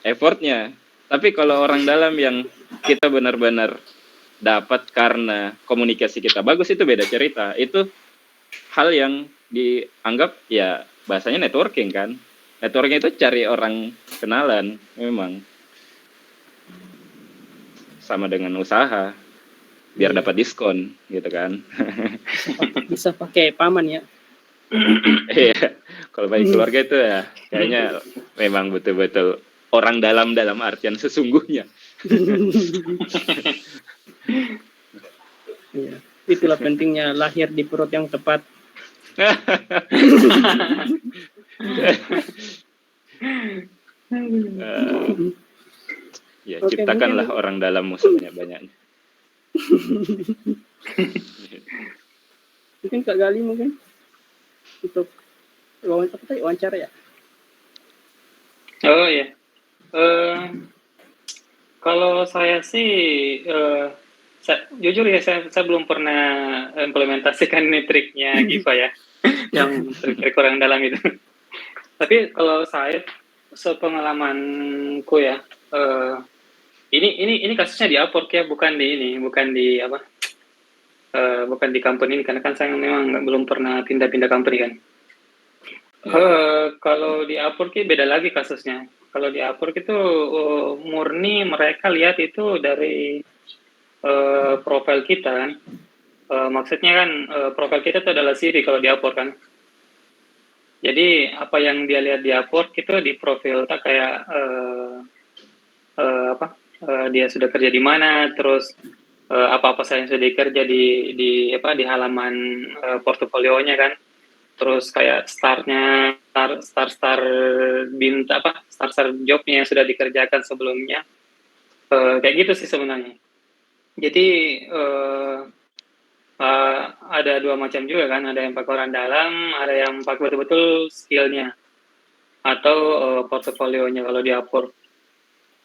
effortnya. Tapi kalau orang dalam yang kita benar-benar dapat karena komunikasi kita bagus, itu beda cerita. Itu hal yang dianggap ya bahasanya networking kan. Networking itu cari orang kenalan memang sama dengan usaha biar dapat diskon gitu kan. Bisa pakai paman ya. Iya, kalau bagi keluarga itu ya kayaknya memang betul-betul orang dalam artian sesungguhnya. Iya. Itulah pentingnya lahir di perut yang tepat. Ya, Oke, ciptakanlah mungkin orang dalammu sebanyak-banyaknya. mungkin Kak Gali mungkin untuk wawancara ya. Oh iya. Kalau saya sih, jujur ya saya belum pernah implementasikan ini triknya Giva ya, yang trik-trik orang dalam itu. Tapi kalau saya sepengalamanku ya, ini kasusnya di Upwork ya, bukan di apa, bukan di company ini, karena kan saya memang belum pernah pindah-pindah company kan. Kalau di Upwork beda lagi kasusnya. Kalau di Upwork itu murni mereka lihat itu dari profil kita kan. Maksudnya kan profil kita itu adalah CV kalau di Upwork kan. Jadi apa yang dia lihat di Upwork itu di profil kita kayak dia sudah kerja di mana, terus apa-apa saja yang sudah dikerja di halaman portofolionya kan. Terus kayak start jobnya yang sudah dikerjakan sebelumnya, kayak gitu sih sebenarnya. Jadi ada dua macam juga kan, ada yang pakai orang dalam, ada yang pakai betul-betul skillnya atau portofolionya kalau di Upwork.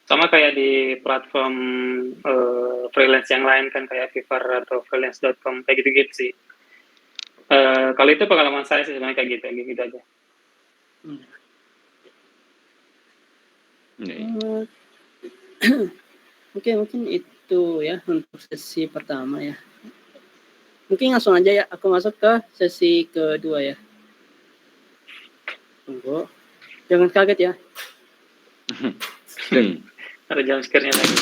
Sama kayak di platform freelance yang lain kan, kayak Fiverr atau freelance.com, kayak gitu-gitu sih. Kalau itu pengalaman saya sih sebenarnya kayak gitu aja. Oke, mungkin itu ya untuk sesi pertama ya. Mungkin langsung aja ya, aku masuk ke sesi kedua ya. Tunggu, jangan kaget ya. Ada jam scare-nya lagi.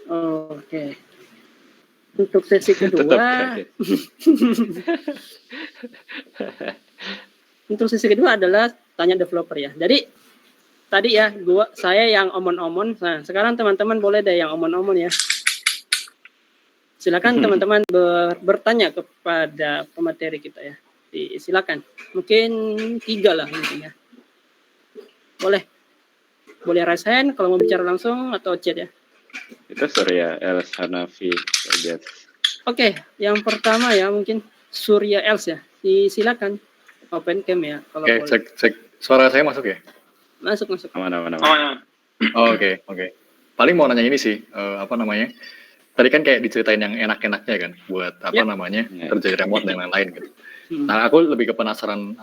Oke. Untuk sesi kedua, untuk sesi kedua adalah tanya developer ya. Jadi tadi ya saya yang omon-omon. Nah, sekarang teman-teman boleh deh yang omon-omon ya. Silakan teman-teman bertanya kepada pemateri kita ya. Silakan. Mungkin 3 lah intinya. Boleh raise hand kalau mau bicara langsung atau chat ya. Itu Surya Els Hanafi. Oke, yang pertama ya mungkin Surya Els ya. Silakan open cam ya kalau boleh. Cek. Suara saya masuk ya? Masuk. Aman. Oke. Paling mau nanya ini sih, tadi kan kayak diceritain yang enak-enaknya kan, buat kerja remote dan lain-lain gitu. Nah, aku lebih ke penasaran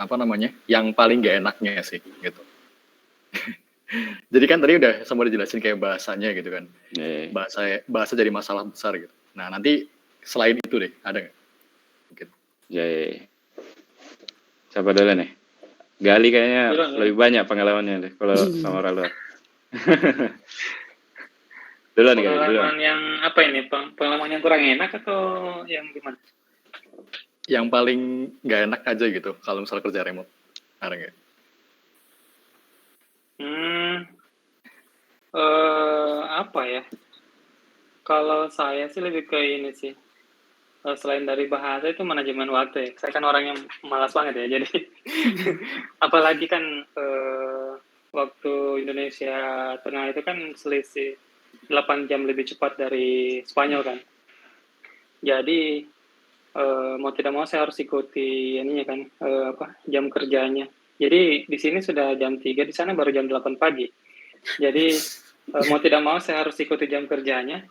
yang paling gak enaknya sih gitu. Jadi kan tadi udah semua dijelasin kayak bahasanya gitu kan. Bahasa jadi masalah besar gitu. Nah, nanti selain itu deh, ada nggak? Mungkin. Siapa dulu nih? Gali kayaknya lebih banyak pengalamannya deh kalau sama orang luar. Duluan Gali. Pengalaman yang apa ini? Pengalaman yang kurang enak atau yang gimana? Yang paling nggak enak aja gitu kalau misal kerja remote, ada nggak? Apa ya? Kalau saya sih lebih ke ini sih. Selain dari bahasa itu manajemen waktu ya. Saya kan orang yang malas banget ya. Jadi apalagi kan waktu Indonesia Tengah itu kan selisih 8 jam lebih cepat dari Spanyol kan. Jadi mau tidak mau saya harus ikuti ininya kan, jam kerjanya. Jadi di sini sudah jam 3, di sana baru jam 8 pagi. Jadi mau tidak mau saya harus ikuti jam kerjanya.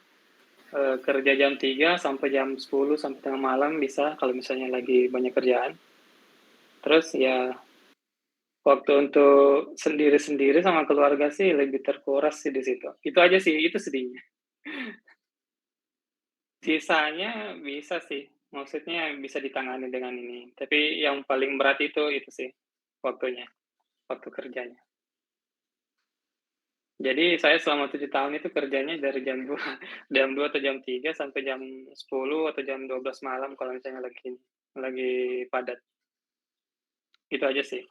Kerja jam 3 sampai jam 10 sampai tengah malam bisa kalau misalnya lagi banyak kerjaan. Terus ya Waktu untuk sendiri-sendiri sama keluarga sih lebih terkuras sih di situ. Itu aja sih, itu sedihnya. Sisanya bisa sih, maksudnya bisa ditangani dengan ini. Tapi yang paling berat itu sih, waktunya, waktu kerjanya. Jadi saya selama 7 tahun itu kerjanya dari jam 2 jam 2 atau jam 3 sampai jam 10 atau jam 12 malam kalau misalnya lagi padat. Itu aja sih.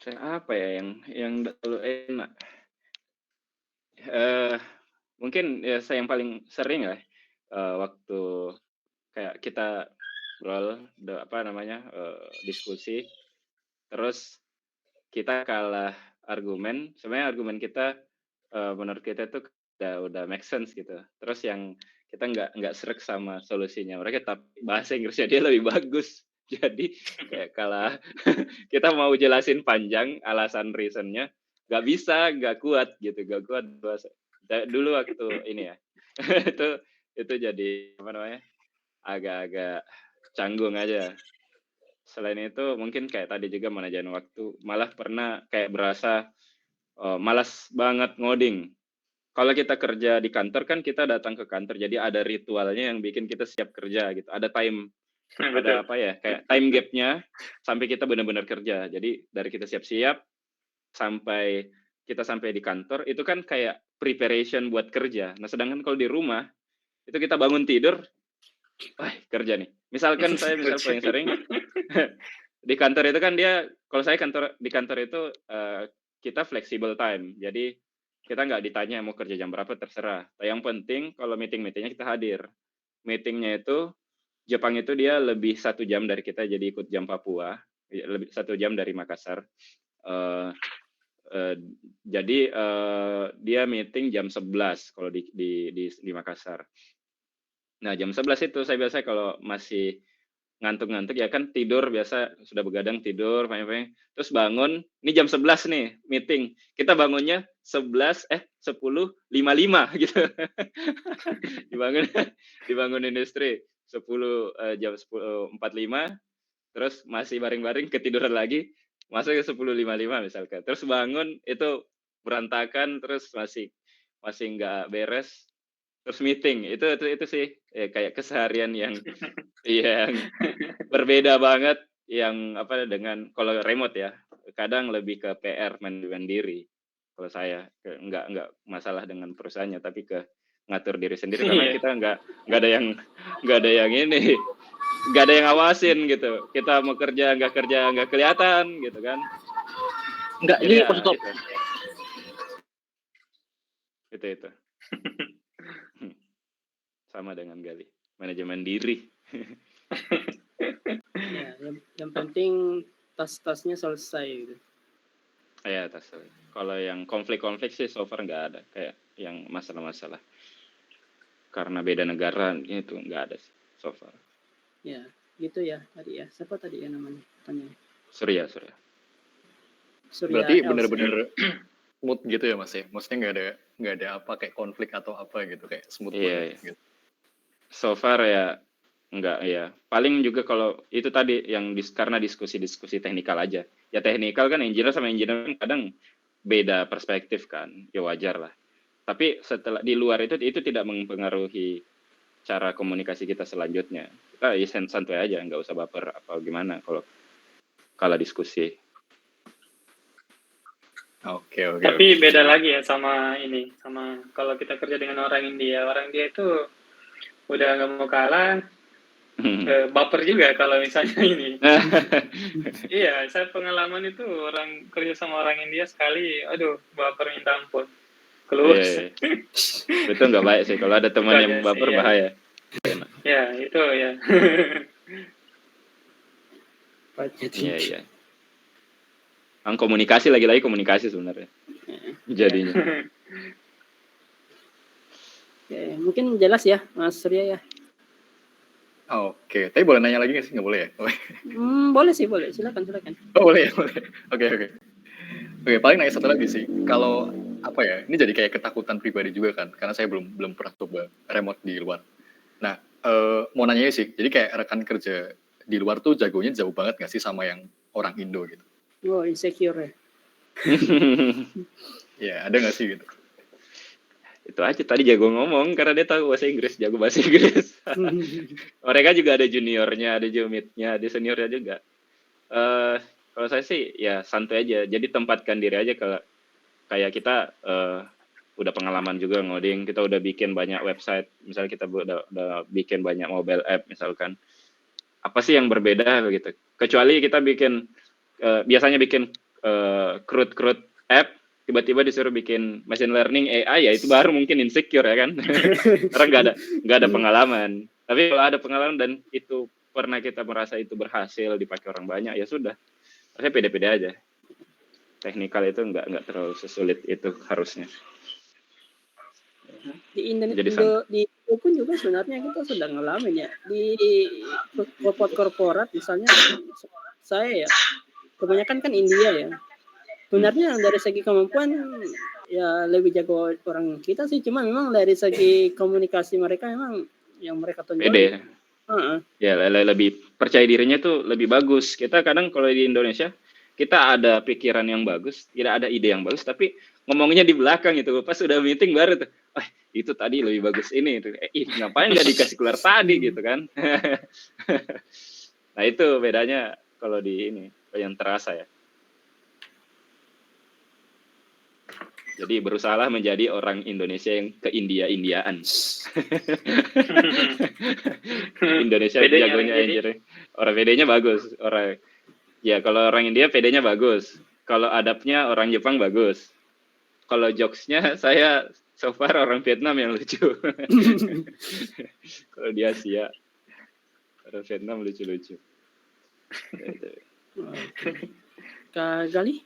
Saya apa ya yang dulu enak? Mungkin ya saya yang paling sering lah waktu kayak kita diskusi, terus kita kalah argumen. Sebenarnya argumen kita menurut kita tuh udah make sense gitu. Terus yang kita nggak srek sama solusinya mereka, tapi bahasa Inggrisnya dia lebih bagus. Jadi kayak kalah kita mau jelasin panjang alasan reasonnya, nggak kuat bahasa. Dulu waktu ini ya itu jadi apa namanya, agak-agak canggung aja. Selain itu mungkin kayak tadi juga manajemen waktu, malah pernah kayak berasa malas banget ngoding. Kalau kita kerja di kantor kan kita datang ke kantor, jadi ada ritualnya yang bikin kita siap kerja gitu. Ada Betul. apa ya, kayak time gap-nya sampai kita benar-benar kerja. Jadi dari kita siap-siap sampai kita sampai di kantor itu kan kayak preparation buat kerja. Nah, sedangkan kalau di rumah itu kita bangun tidur, kerja nih. Misalkan saya paling sering di kantor itu kan kalau saya di kantor itu kita flexible time. Jadi kita nggak ditanya mau kerja jam berapa, terserah. Yang penting kalau meetingnya kita hadir. Meetingnya itu Jepang itu dia lebih 1 jam dari kita, jadi ikut jam Papua, lebih 1 jam dari Makassar. Jadi dia meeting jam 11 kalau di Makassar. Nah, jam 11 itu saya biasa kalau masih ngantuk-ngantuk ya kan tidur, biasa sudah begadang tidur, terus bangun, ini jam 11 nih meeting. Kita bangunnya 10:55 gitu. dibangun industri jam 10:45, terus masih baring-baring ketiduran lagi, masuk ke 10:55 misalkan. Terus bangun itu berantakan, terus masih nggak beres, terus meeting. Itu sih kayak keseharian yang berbeda banget, yang dengan kalau remote ya, kadang lebih ke PR mandiri. Kalau saya nggak masalah dengan perusahaannya, tapi ke ngatur diri sendiri karena kita nggak ada yang ini, nggak ada yang ngawasin gitu. Kita mau kerja nggak kelihatan gitu kan. Nggak, ini stop. Itu. Sama dengan Gali, manajemen diri. Ya, yang penting tas-tasnya selesai gitu. Ya, tas. Kalau yang konflik sih so far nggak ada, kayak yang masalah-masalah karena beda negara itu nggak ada sih so far. Ya, gitu ya tadi ya. Siapa tadi ya namanya? Tanya. Surya. Berarti benar-benar smooth gitu ya Mas ya? Maksudnya nggak ada apa kayak konflik atau apa gitu, kayak smooth banget gitu. So far ya enggak ya. Paling juga kalau itu tadi yang karena diskusi teknikal aja. Ya teknikal kan engineer sama engineer kadang beda perspektif kan. Ya wajar lah. Tapi setelah di luar itu tidak mempengaruhi cara komunikasi kita selanjutnya. Kita santai aja, nggak usah baper apa gimana kalau diskusi. Oke. Tapi beda lagi ya sama kalau kita kerja dengan orang India. Orang India itu udah nggak mau kalah, baper juga kalau misalnya ini. Iya, saya pengalaman itu kerja sama orang India sekali, aduh, baper minta ampun. Keluar. Betul, nggak baik sih kalau ada teman yang baper, bahaya. Ya, itu ya. Iya. Komunikasi lagi-lagi komunikasi sebenarnya. Jadinya. Oke, mungkin jelas ya Mas Surya ya. Oke, tapi boleh nanya lagi nggak sih? Nggak boleh ya? Boleh sih, boleh. Silakan. Oh, boleh ya, boleh. Oke, paling nanya satu lagi sih. Kalau apa ya? Ini jadi kayak ketakutan pribadi juga kan, karena saya belum pernah coba remote di luar. Nah, mau nanya sih. Jadi kayak rekan kerja di luar tuh jagonya jauh banget nggak sih sama yang orang Indo gitu? Oh, insecure ya. Ya, ada nggak sih gitu? Itu aja tadi jago ngomong karena dia tahu bahasa Inggris, jago bahasa Inggris. Mereka juga ada juniornya, ada juniornya, ada seniornya juga. Kalau saya sih ya santai aja. Jadi tempatkan diri aja kayak kita udah pengalaman juga ngoding, kita udah bikin banyak website, misalnya kita udah bikin banyak mobile app misalkan. Apa sih yang berbeda begitu? Kecuali kita bikin biasanya bikin CRUD app, tiba-tiba disuruh bikin machine learning AI, ya itu baru mungkin insecure ya kan. Karena nggak ada pengalaman. Tapi kalau ada pengalaman dan itu pernah kita merasa itu berhasil dipakai orang banyak, ya sudah. Saya pede-pede aja. Teknikal itu nggak terlalu sesulit itu harusnya. Di Indonesia di Indo pun juga sebenarnya kita sudah ngalamin ya di korporat misalnya. Saya ya kebanyakan kan India ya. Sebenarnya dari segi kemampuan ya lebih jago orang kita sih, cuma memang dari segi komunikasi mereka memang yang mereka tunjukkan pede. Ya lebih percaya dirinya tuh lebih bagus. Kita kadang kalau di Indonesia kita ada pikiran yang bagus, tidak ada ide yang bagus, tapi ngomongnya di belakang itu. Pas udah meeting baru tuh, itu tadi lebih bagus ini. Ngapain nggak dikasih keluar tadi gitu kan? Nah itu bedanya kalau di ini yang terasa ya. Jadi berusahalah menjadi orang Indonesia yang ke India-Indiaan. Indonesia jagonya anjir. Orang PD-nya bagus. Kalau orang India PD-nya bagus. Kalau adabnya orang Jepang bagus. Kalau jokes-nya saya so far orang Vietnam yang lucu. Kalau di Asia orang Vietnam lucu-lucu. Kak Gali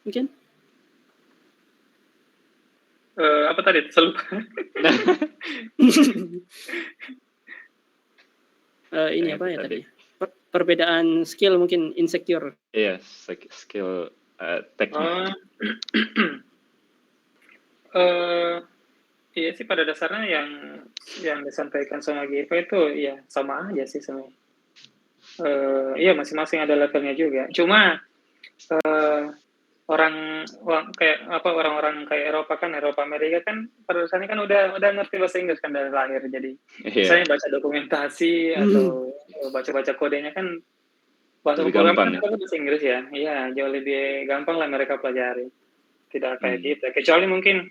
mungkin apa tadi? Lupa. ini apa ya tadi? Perbedaan skill mungkin insecure. Iya, skill teknik. Iya sih pada dasarnya yang disampaikan sama Giva itu ya sama aja sih sebenarnya. Iya masing-masing ada levelnya juga. Cuma orang-orang kayak Eropa Amerika kan pada dasarnya kan udah ngerti bahasa Inggris kan dari lahir, jadi misalnya baca dokumentasi atau baca kodenya kan bahasa pemrograman kan bahasa Inggris ya, iya jauh lebih gampang lah mereka pelajari, tidak kayak kita. Kecuali mungkin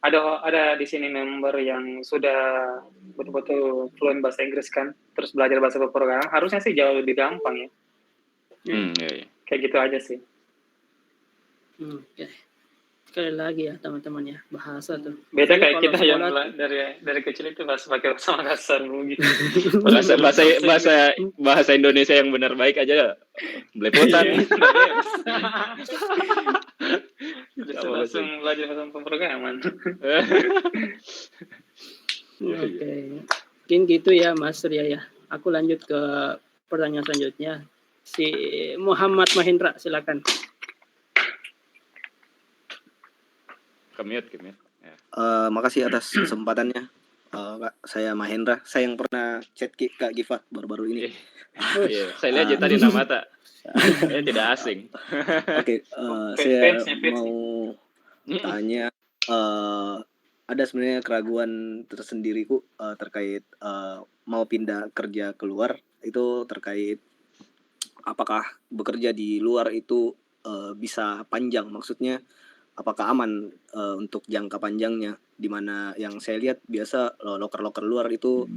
ada di sini member yang sudah betul-betul fluent bahasa Inggris kan, terus belajar bahasa pemrograman, harusnya sih jauh lebih gampang ya. Iya. Kayak gitu aja sih. Oke. Sekali lagi ya teman-teman ya, bahasa tuh. Beda kayak kita yang dari kecil itu pakai bahasa Makassar gitu. bahasa Indonesia yang benar baik aja belepotan. Langsung belajar bahasa pemrograman. Oke. Mungkin gitu ya Mas Ria ya. Aku lanjut ke pertanyaan selanjutnya. Si Muhammad Mahendra, silakan. Kemit. Ya. Makasih atas kesempatannya. Saya Mahendra. Saya yang pernah chat Kak Giva baru-baru ini. Iya, saya lihat aja tadi nama tak. Saya tidak asing. Oke, saya mau tanya. Ada sebenarnya keraguan tersendiriku terkait mau pindah kerja keluar, itu terkait apakah bekerja di luar itu bisa panjang, maksudnya apakah aman untuk jangka panjangnya, dimana yang saya lihat biasa loker-loker luar itu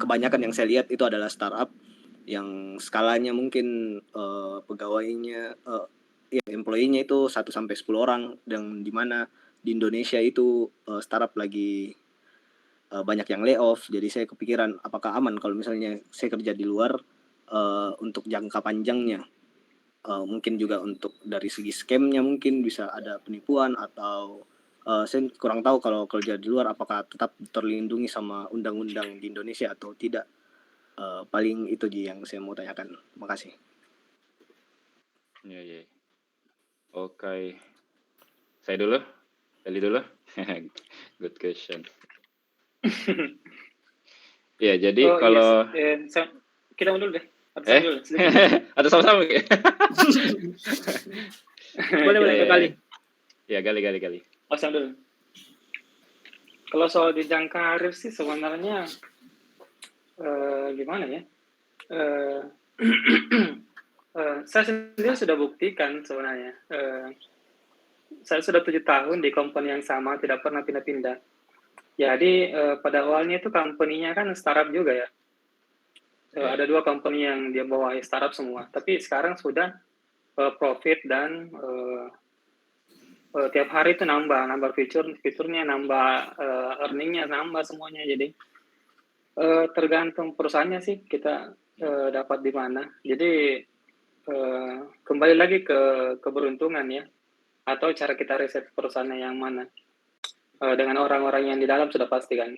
kebanyakan yang saya lihat itu adalah startup yang skalanya mungkin pegawainya employee-nya itu 1-10 orang, dan dimana di Indonesia itu startup lagi banyak yang layoff. Jadi saya kepikiran apakah aman kalau misalnya saya kerja di luar untuk jangka panjangnya. Mungkin juga untuk dari segi scam-nya mungkin bisa ada penipuan, atau saya kurang tahu kalau kerja di luar apakah tetap terlindungi sama undang-undang di Indonesia atau tidak. Paling itu yang saya mau tanyakan. Makasih. Iya. Oke. Saya dulu. Good question. Ya, jadi kalau kita dulu deh. Atau dulu, atau sama-sama ya? Boleh kali. Ya, gali. Sama dulu. Kalau soal jenjang karir sih sebenarnya gimana ya? Saya sendiri sudah buktikan sebenarnya. Saya sudah 7 tahun di company yang sama, tidak pernah pindah-pindah. Jadi pada awalnya itu company-nya kan startup juga ya. Ada 2 company yang dia bawahi startup semua. Tapi sekarang sudah profit dan tiap hari itu nambah fiturnya, nambah earningnya, nambah semuanya. Jadi tergantung perusahaannya sih kita dapat di mana. Jadi kembali lagi ke keberuntungan ya, atau cara kita riset perusahaannya yang mana. Dengan orang-orang yang di dalam sudah pasti kan.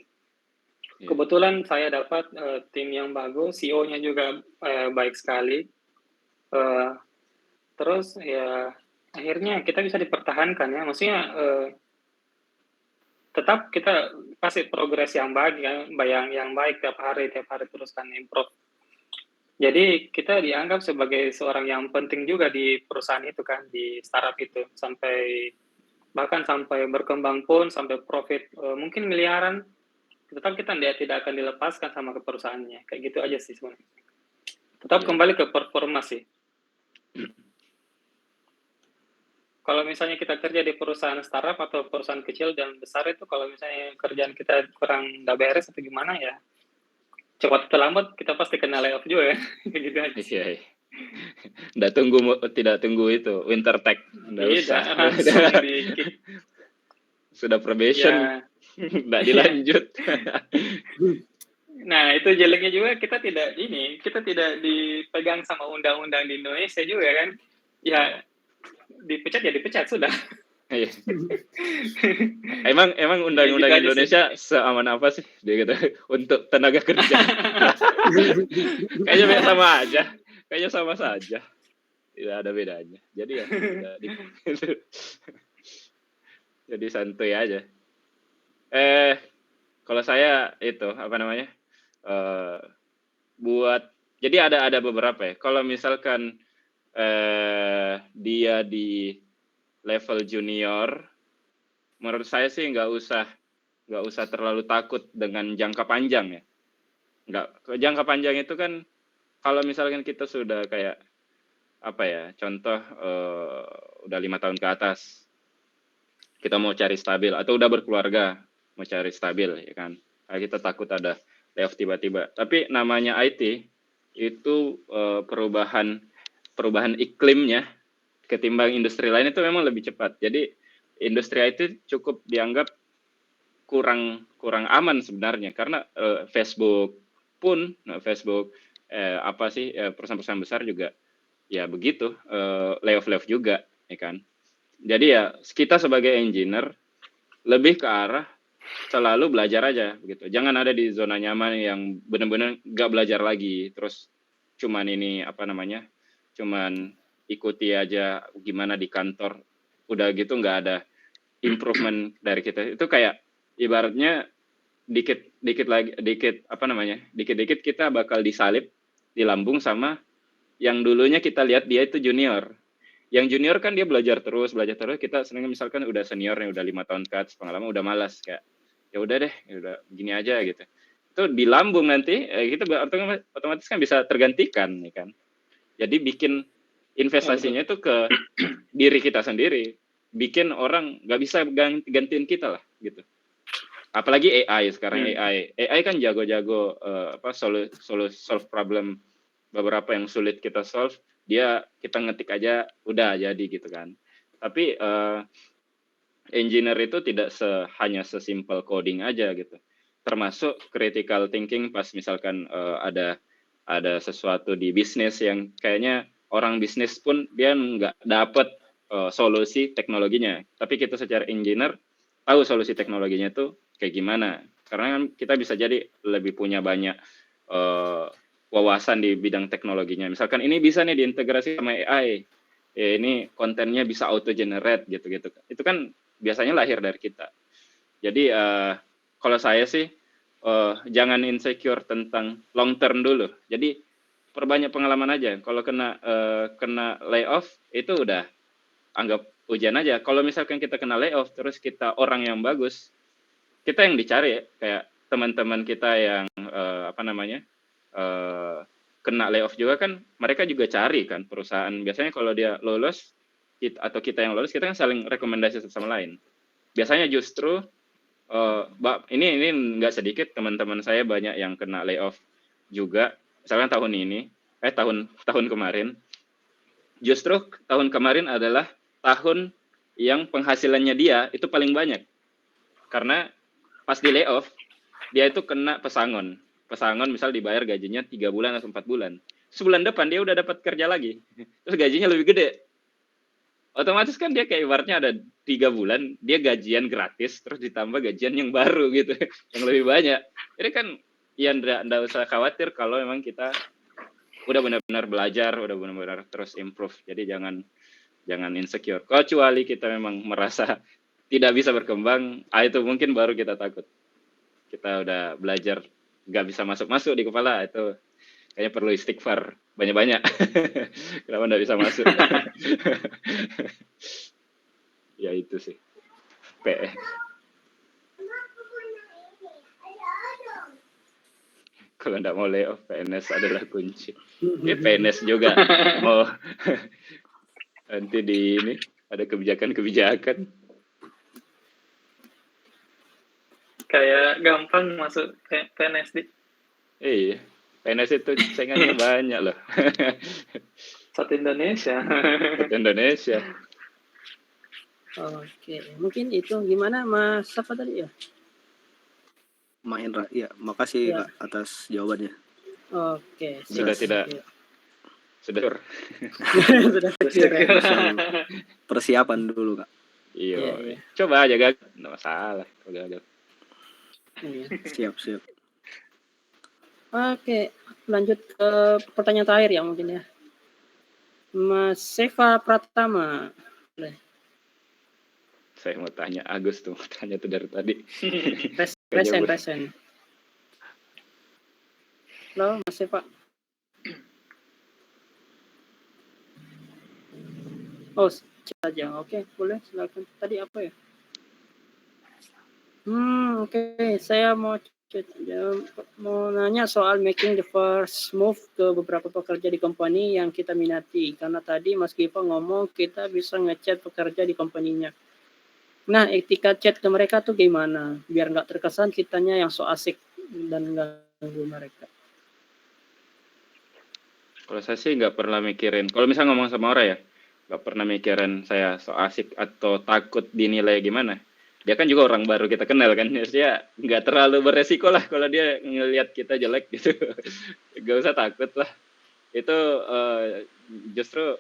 Kebetulan saya dapat tim yang bagus, CEO-nya juga baik sekali. Terus ya akhirnya kita bisa dipertahankan ya, maksudnya tetap kita kasih progres yang baik ya, yang baik tiap hari teruskan improve. Jadi kita dianggap sebagai seorang yang penting juga di perusahaan itu kan, di startup itu, bahkan sampai berkembang pun sampai profit mungkin miliaran, tetap kita tidak akan dilepaskan sama ke perusahaannya. Kayak gitu aja sih sebenarnya. Tetap kembali ke performa sih. Kalau misalnya kita kerja di perusahaan startup atau perusahaan kecil dan besar itu, kalau misalnya kerjaan kita kurang nggak beres atau gimana ya, cepat atau lambat kita pasti kena layoff juga ya. Gitu aja. Iya. Tidak tunggu itu winter tech, nggak usah. Sudah probation, nggak dilanjut. Nah itu jeleknya juga kita tidak dipegang sama undang-undang di Indonesia juga kan. Ya dipecat sudah. Emang undang-undang Indonesia seaman apa sih dia gitu untuk tenaga kerja? Kayaknya sama saja. Tidak ada bedanya. Jadi ya jadi santuy aja. Kalau saya itu apa namanya? Jadi ada beberapa ya. Kalau misalkan dia di level junior, menurut saya sih nggak usah terlalu takut dengan jangka panjang ya. Jangka panjang itu kan kalau misalkan kita sudah kayak apa ya, contoh udah 5 tahun ke atas, kita mau cari stabil atau udah berkeluarga mau cari stabil ya kan, kita takut ada layoff tiba-tiba. Tapi namanya IT itu perubahan iklimnya ketimbang industri lain itu memang lebih cepat. Jadi industri IT cukup dianggap kurang aman sebenarnya karena Facebook perusahaan-perusahaan besar juga ya begitu, layoff juga ya kan. Jadi ya kita sebagai engineer lebih ke arah selalu belajar aja begitu. Jangan ada di zona nyaman yang benar-benar nggak belajar lagi, terus cuman ikuti aja gimana di kantor, udah gitu nggak ada improvement dari kita. Itu kayak ibaratnya dikit-dikit kita bakal disalib di lambung sama yang dulunya kita lihat dia itu junior. Yang junior kan dia belajar terus, kita senangnya misalkan udah seniornya udah 5 tahun ke atas pengalaman, udah malas kayak ya udah deh, udah gini aja gitu. Itu di lambung nanti kita otomatis kan bisa tergantikan ya kan. Jadi bikin investasinya itu ke diri kita sendiri, bikin orang nggak bisa gantiin kita lah gitu. Apalagi AI sekarang. AI kan jago-jago solve problem beberapa yang sulit kita solve, kita ngetik aja udah jadi gitu kan. Tapi engineer itu tidak hanya sesimpel coding aja gitu, termasuk critical thinking pas misalkan ada sesuatu di bisnis yang kayaknya orang bisnis pun dia nggak dapat solusi teknologinya, tapi kita secara engineer tahu solusi teknologinya itu kayak gimana, karena kan kita bisa jadi lebih punya banyak wawasan di bidang teknologinya. Misalkan ini bisa nih diintegrasi sama AI, ini kontennya bisa auto generate gitu-gitu. Itu kan biasanya lahir dari kita. Jadi kalau saya sih jangan insecure tentang long term dulu. Jadi perbanyak pengalaman aja. Kalau kena layoff itu udah anggap ujian aja. Kalau misalkan kita kena layoff terus kita orang yang bagus, kita yang dicari ya. Kayak teman-teman kita yang kena layoff juga kan, mereka juga cari kan perusahaan. Biasanya kalau dia lolos atau kita yang lolos, kita kan saling rekomendasi satu sama lain. Biasanya justru ini nggak sedikit teman-teman saya banyak yang kena layoff juga. Misalkan tahun kemarin, justru tahun kemarin adalah tahun yang penghasilannya dia itu paling banyak. Karena pas di layoff, dia itu kena pesangon. Pesangon misal dibayar gajinya 3 bulan atau 4 bulan. Sebulan depan dia udah dapat kerja lagi. Terus gajinya lebih gede. Otomatis kan dia kayak ibaratnya ada 3 bulan, dia gajian gratis, terus ditambah gajian yang baru gitu, yang lebih banyak. Jadi kan ya nggak usah khawatir kalau memang kita udah benar-benar belajar, udah benar-benar terus improve. Jadi jangan insecure. Kecuali kita memang merasa tidak bisa berkembang, itu mungkin baru kita takut. Kita udah belajar nggak bisa masuk di kepala, itu kayaknya perlu istighfar banyak-banyak. Kenapa nggak bisa masuk? Ya itu sih. Kalau nggak mau layoff, PNS adalah kunci. PNS juga mau nanti di ini ada kebijakan-kebijakan. Kayak gampang masuk PNS di. Iya, PNS itu saingannya banyak loh. Satu Indonesia. Oke, mungkin itu gimana Mas apa tadi ya? Mahendra, ya makasih Ya. Kak atas jawabannya. Oke, Sudah siap. sudah Sudah kecil ya. Persiapan dulu Kak. Iya. Coba aja gak, nggak masalah kalau gagal. Iya. Siap. Oke, lanjut ke pertanyaan terakhir ya mungkin ya. Mas Seva Pratama. Saya mau tanya Agus tuh, tanya tuh dari tadi. Present. Halo, Mas Seva. Oh, chat aja. Oke, boleh silakan. Tadi apa ya? Oke. Saya mau chat aja. Mau nanya soal making the first move ke beberapa pekerja di company yang kita minati. Karena tadi Mas Giva ngomong kita bisa ngechat pekerja di company-nya. Nah, etika chat ke mereka tuh gimana? Biar nggak terkesan kitanya yang so asik dan ganggu mereka. Kalau saya sih nggak pernah mikirin. Kalau misalnya ngomong sama orang ya, nggak pernah mikirin saya so asik atau takut dinilai gimana. Dia kan juga orang baru kita kenal kan. Dia nggak terlalu beresiko lah kalau dia ngelihat kita jelek gitu. Nggak usah takut lah. Itu justru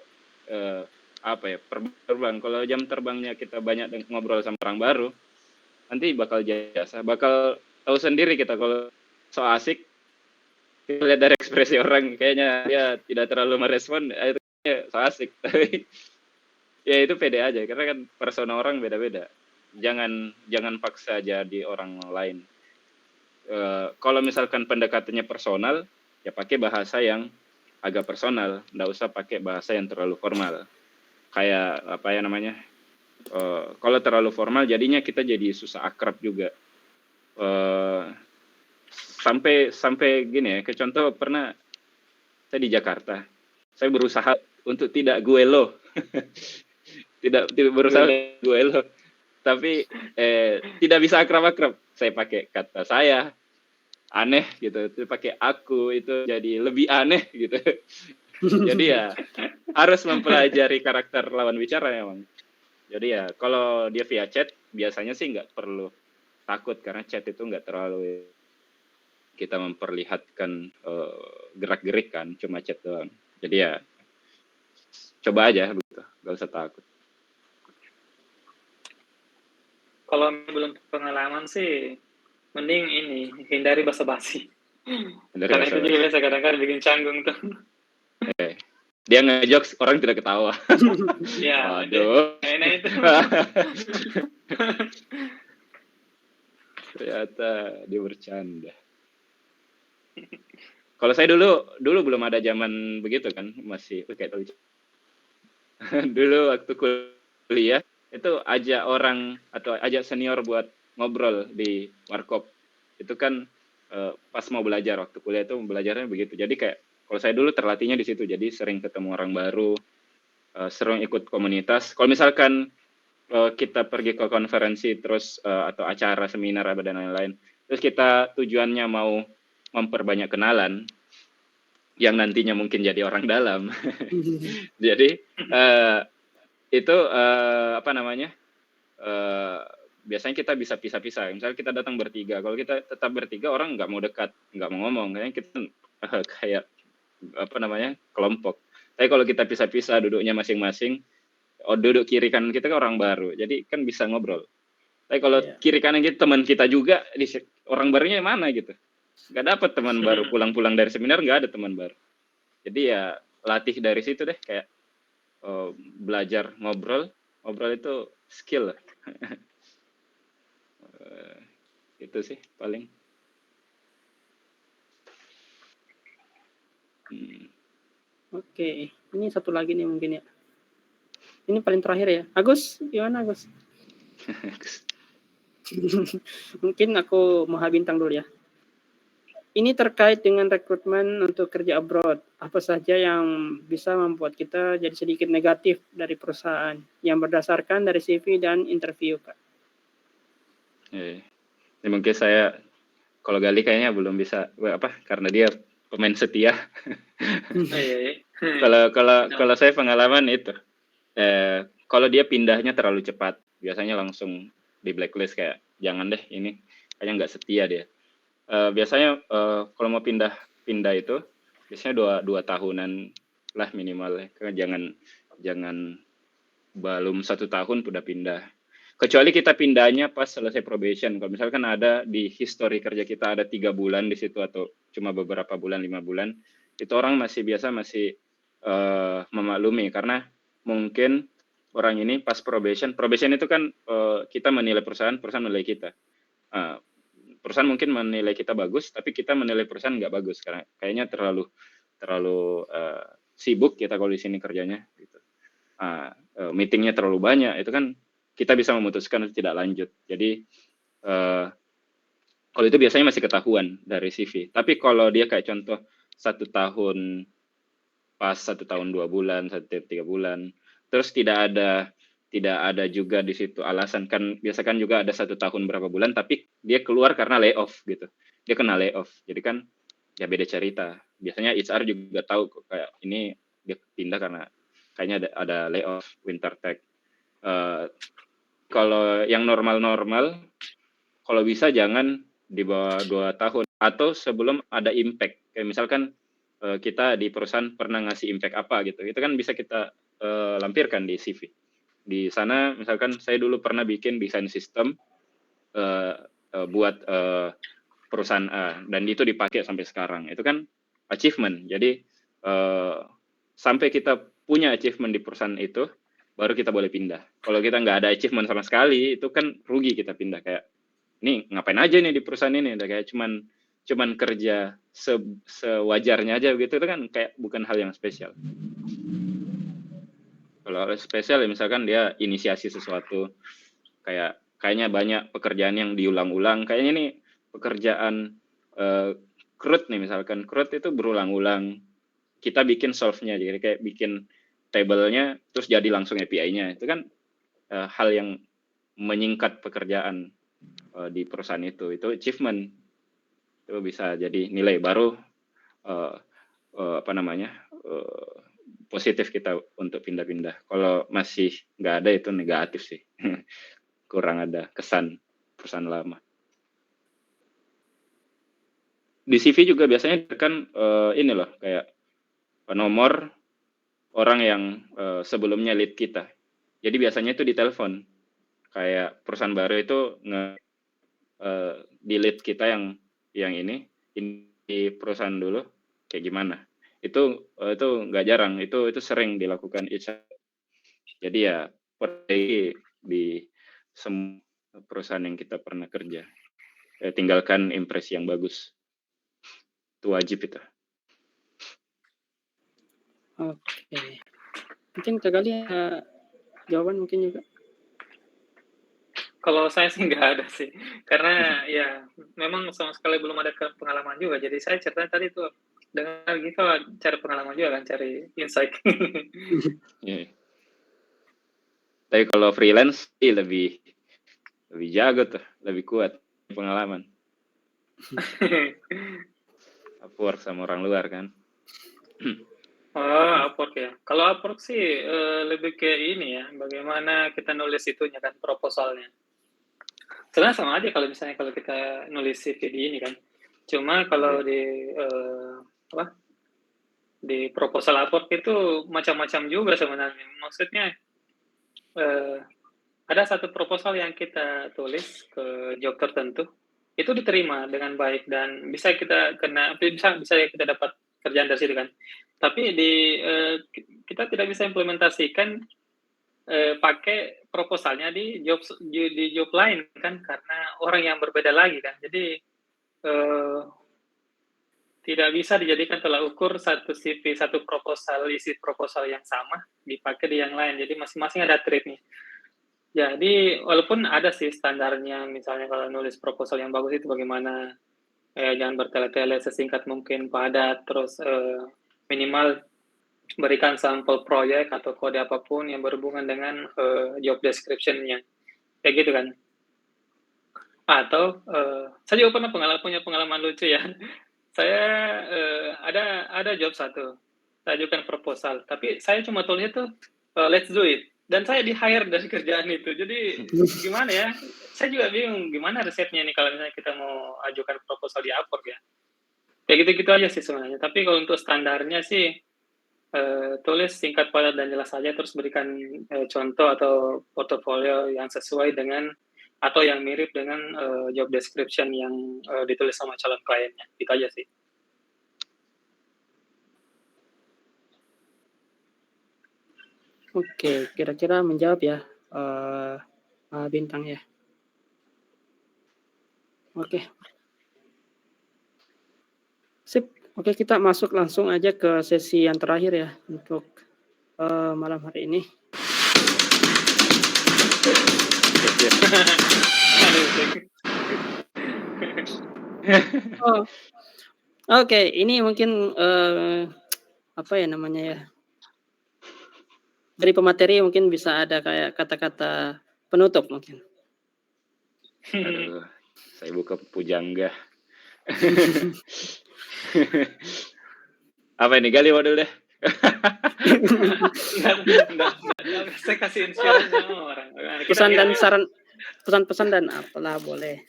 terbang. Kalau jam terbangnya kita banyak ngobrol sama orang baru, nanti bakal bakal tahu sendiri kita kalau so asik. Kita lihat dari ekspresi orang, kayaknya dia tidak terlalu merespon, itu so asik. Tapi ya itu pede aja, karena kan persona orang beda-beda. Jangan paksa jadi orang lain. Kalau misalkan pendekatannya personal, ya pakai bahasa yang agak personal, nggak usah pakai bahasa yang terlalu formal. Kayak kalau terlalu formal jadinya kita jadi susah akrab juga. Sampai gini ya, ke contoh pernah saya di Jakarta, saya berusaha untuk tidak gue lo, tidak berusaha gue lo, tapi tidak bisa akrab. Saya pakai kata saya aneh gitu, itu pakai aku itu jadi lebih aneh gitu. Jadi ya harus mempelajari karakter lawan bicara memang. Jadi ya kalau dia via chat biasanya sih nggak perlu takut karena chat itu nggak terlalu kita memperlihatkan gerak-gerik kan, cuma chat doang. Jadi ya coba aja begitu, nggak usah takut. Kalau belum pengalaman sih, mending hindari basa-basi. Karena itu juga biasa kadang-kadang bikin canggung tuh. Dia ngejokes orang tidak ketawa. Ya, aduh. Nah itu. Ternyata dia bercanda. Kalau saya dulu belum ada zaman begitu kan, masih kayak lucu. Dulu waktu kuliah itu ajak orang atau ajak senior buat ngobrol di warkop. Itu kan pas mau belajar waktu kuliah itu belajarnya begitu. Jadi kayak kalau saya dulu terlatihnya di situ, jadi sering ketemu orang baru, sering ikut komunitas. Kalau misalkan kita pergi ke konferensi terus atau acara seminar dan lain-lain, terus kita tujuannya mau memperbanyak kenalan yang nantinya mungkin jadi orang dalam. Jadi itu apa namanya? Biasanya kita bisa pisah-pisah. Misalnya kita datang bertiga, kalau kita tetap bertiga orang nggak mau dekat, nggak mau ngomong, kayaknya kita kayak apa namanya kelompok. Tapi kalau kita pisah-pisah duduknya masing-masing, duduk kiri kanan kita kan orang baru, jadi kan bisa ngobrol. Tapi kalau kiri kanan kita teman kita juga, orang barunya mana gitu, nggak dapat teman baru. Pulang-pulang dari seminar nggak ada teman baru. Jadi ya latih dari situ deh, kayak belajar ngobrol itu skill. Itu sih paling. Oke, ini satu lagi nih mungkin ya. Ini paling terakhir ya. Agus, gimana Agus? Mungkin aku mau bintang dulu ya. Ini terkait dengan rekrutmen untuk kerja abroad. Apa saja yang bisa membuat kita jadi sedikit negatif dari perusahaan yang berdasarkan dari CV dan interview, Kak? Ini mungkin saya, kalau Gali kayaknya belum bisa, karena dia pemain setia. Kalau saya pengalaman itu, kalau dia pindahnya terlalu cepat, biasanya langsung di blacklist, kayak jangan deh ini, kayaknya nggak setia dia. Biasanya kalau mau pindah itu biasanya dua tahunan lah minimal, jangan belum 1 tahun udah pindah. Kecuali kita pindahnya pas selesai probation. Kalau misalkan ada di history kerja kita ada 3 bulan di situ atau cuma beberapa bulan, 5 bulan, itu orang masih memaklumi, karena mungkin orang ini pas probation itu kan kita menilai perusahaan menilai kita. Perusahaan mungkin menilai kita bagus, tapi kita menilai perusahaan nggak bagus karena kayaknya terlalu sibuk kita kalau di sini kerjanya. Gitu. Meetingnya terlalu banyak, itu kan kita bisa memutuskan untuk tidak lanjut. Jadi kalau itu biasanya masih ketahuan dari CV. Tapi kalau dia kayak contoh 1 tahun pas 1 tahun 2 bulan, 1 tahun 3 bulan, terus tidak ada juga di situ alasan, kan biasa kan juga ada 1 tahun berapa bulan tapi dia keluar karena layoff gitu, dia kena layoff, jadi kan ya beda cerita. Biasanya HR juga tahu kayak ini dia pindah karena kayaknya ada layoff, winter tech. Kalau yang normal kalau bisa jangan di bawah 2 tahun atau sebelum ada impact, kayak misalkan kita di perusahaan pernah ngasih impact apa gitu, itu kan bisa kita lampirkan di CV. Di sana misalkan saya dulu pernah bikin desain sistem buat perusahaan A, dan itu dipakai sampai sekarang. Itu kan achievement. Jadi sampai kita punya achievement di perusahaan itu, baru kita boleh pindah. Kalau kita nggak ada achievement sama sekali, itu kan rugi kita pindah. Kayak, ini ngapain aja nih di perusahaan ini? Udah kayak cuman kerja sewajarnya aja begitu, itu kan kayak bukan hal yang spesial. Kalau spesial ya misalkan dia inisiasi sesuatu, kayaknya banyak pekerjaan yang diulang-ulang. Kayaknya ini pekerjaan CRUD nih, misalkan CRUD itu berulang-ulang. Kita bikin solve-nya, jadi kayak bikin table-nya terus jadi langsung API-nya. Itu kan hal yang menyingkat pekerjaan di perusahaan itu achievement. Itu bisa jadi nilai baru positif kita untuk pindah-pindah. Kalau masih nggak ada, itu negatif sih. Kurang ada kesan perusahaan lama. Di CV juga biasanya kan ini loh, kayak nomor orang yang sebelumnya lead kita. Jadi biasanya itu ditelepon. Kayak perusahaan baru itu di lead kita yang ini di perusahaan dulu kayak gimana. Itu nggak jarang, itu sering dilakukan HR. Jadi ya perbaiki di semua perusahaan yang kita pernah kerja, tinggalkan impresi yang bagus, itu wajib itu. Oke. Mungkin Kak Gali jawaban mungkin juga. Kalau saya sih nggak ada sih, karena ya memang sama sekali belum ada pengalaman juga. Jadi saya cerita tadi tuh dengan gitu cari pengalaman juga kan, cari insight. Yeah. Tapi kalau freelance sih lebih jago tuh, lebih kuat pengalaman. Upwork sama orang luar kan. Oh, Upwork ya. Kalau Upwork sih lebih ke ini ya, bagaimana kita nulis itunya kan, proposalnya. Sebenarnya sama aja kalau misalnya kalau kita nulis CV di ini kan. Cuma kalau di proposal Upwork itu macam-macam juga sebenarnya. Maksudnya ada satu proposal yang kita tulis ke job tertentu, itu diterima dengan baik dan bisa kita kita dapat kerjaan dari situ kan. Tapi kita tidak bisa implementasikan pakai proposalnya di job lain kan, karena orang yang berbeda lagi kan. Jadi tidak bisa dijadikan tolak ukur satu CV, satu proposal, isi proposal yang sama dipakai di yang lain. Jadi masing-masing ada triknya. Jadi walaupun ada sih standarnya, misalnya kalau nulis proposal yang bagus itu bagaimana jangan bertele-tele, sesingkat mungkin, padat, terus minimal berikan sampel proyek atau kode apapun yang berhubungan dengan job description-nya, kayak gitu kan. Atau saya juga pernah punya pengalaman lucu ya. Saya ada job satu, saya ajukan proposal, tapi saya cuma tulis itu let's do it, dan saya di-hire dari kerjaan itu. Jadi gimana ya? Saya juga bingung gimana resepnya nih kalau misalnya kita mau ajukan proposal di Upwork ya. Kayak gitu-gitu aja sih sebenarnya. Tapi kalau untuk standarnya sih tulis singkat, padat, dan jelas saja, terus berikan contoh atau portofolio yang sesuai dengan atau yang mirip dengan job description yang ditulis sama calon kliennya. Itu aja sih. Oke, kira-kira menjawab ya Bintang ya. Oke. Sip. Oke, kita masuk langsung aja ke sesi yang terakhir ya untuk malam hari ini. Oke, ini mungkin apa ya namanya ya? Dari pemateri mungkin bisa ada kayak kata-kata penutup mungkin. Aduh, saya buka pujangga. Apa ini, Gali model deh? Saya kasih inspirasi sama orang. Pesan dan saran, pesan-pesan dan apalah boleh.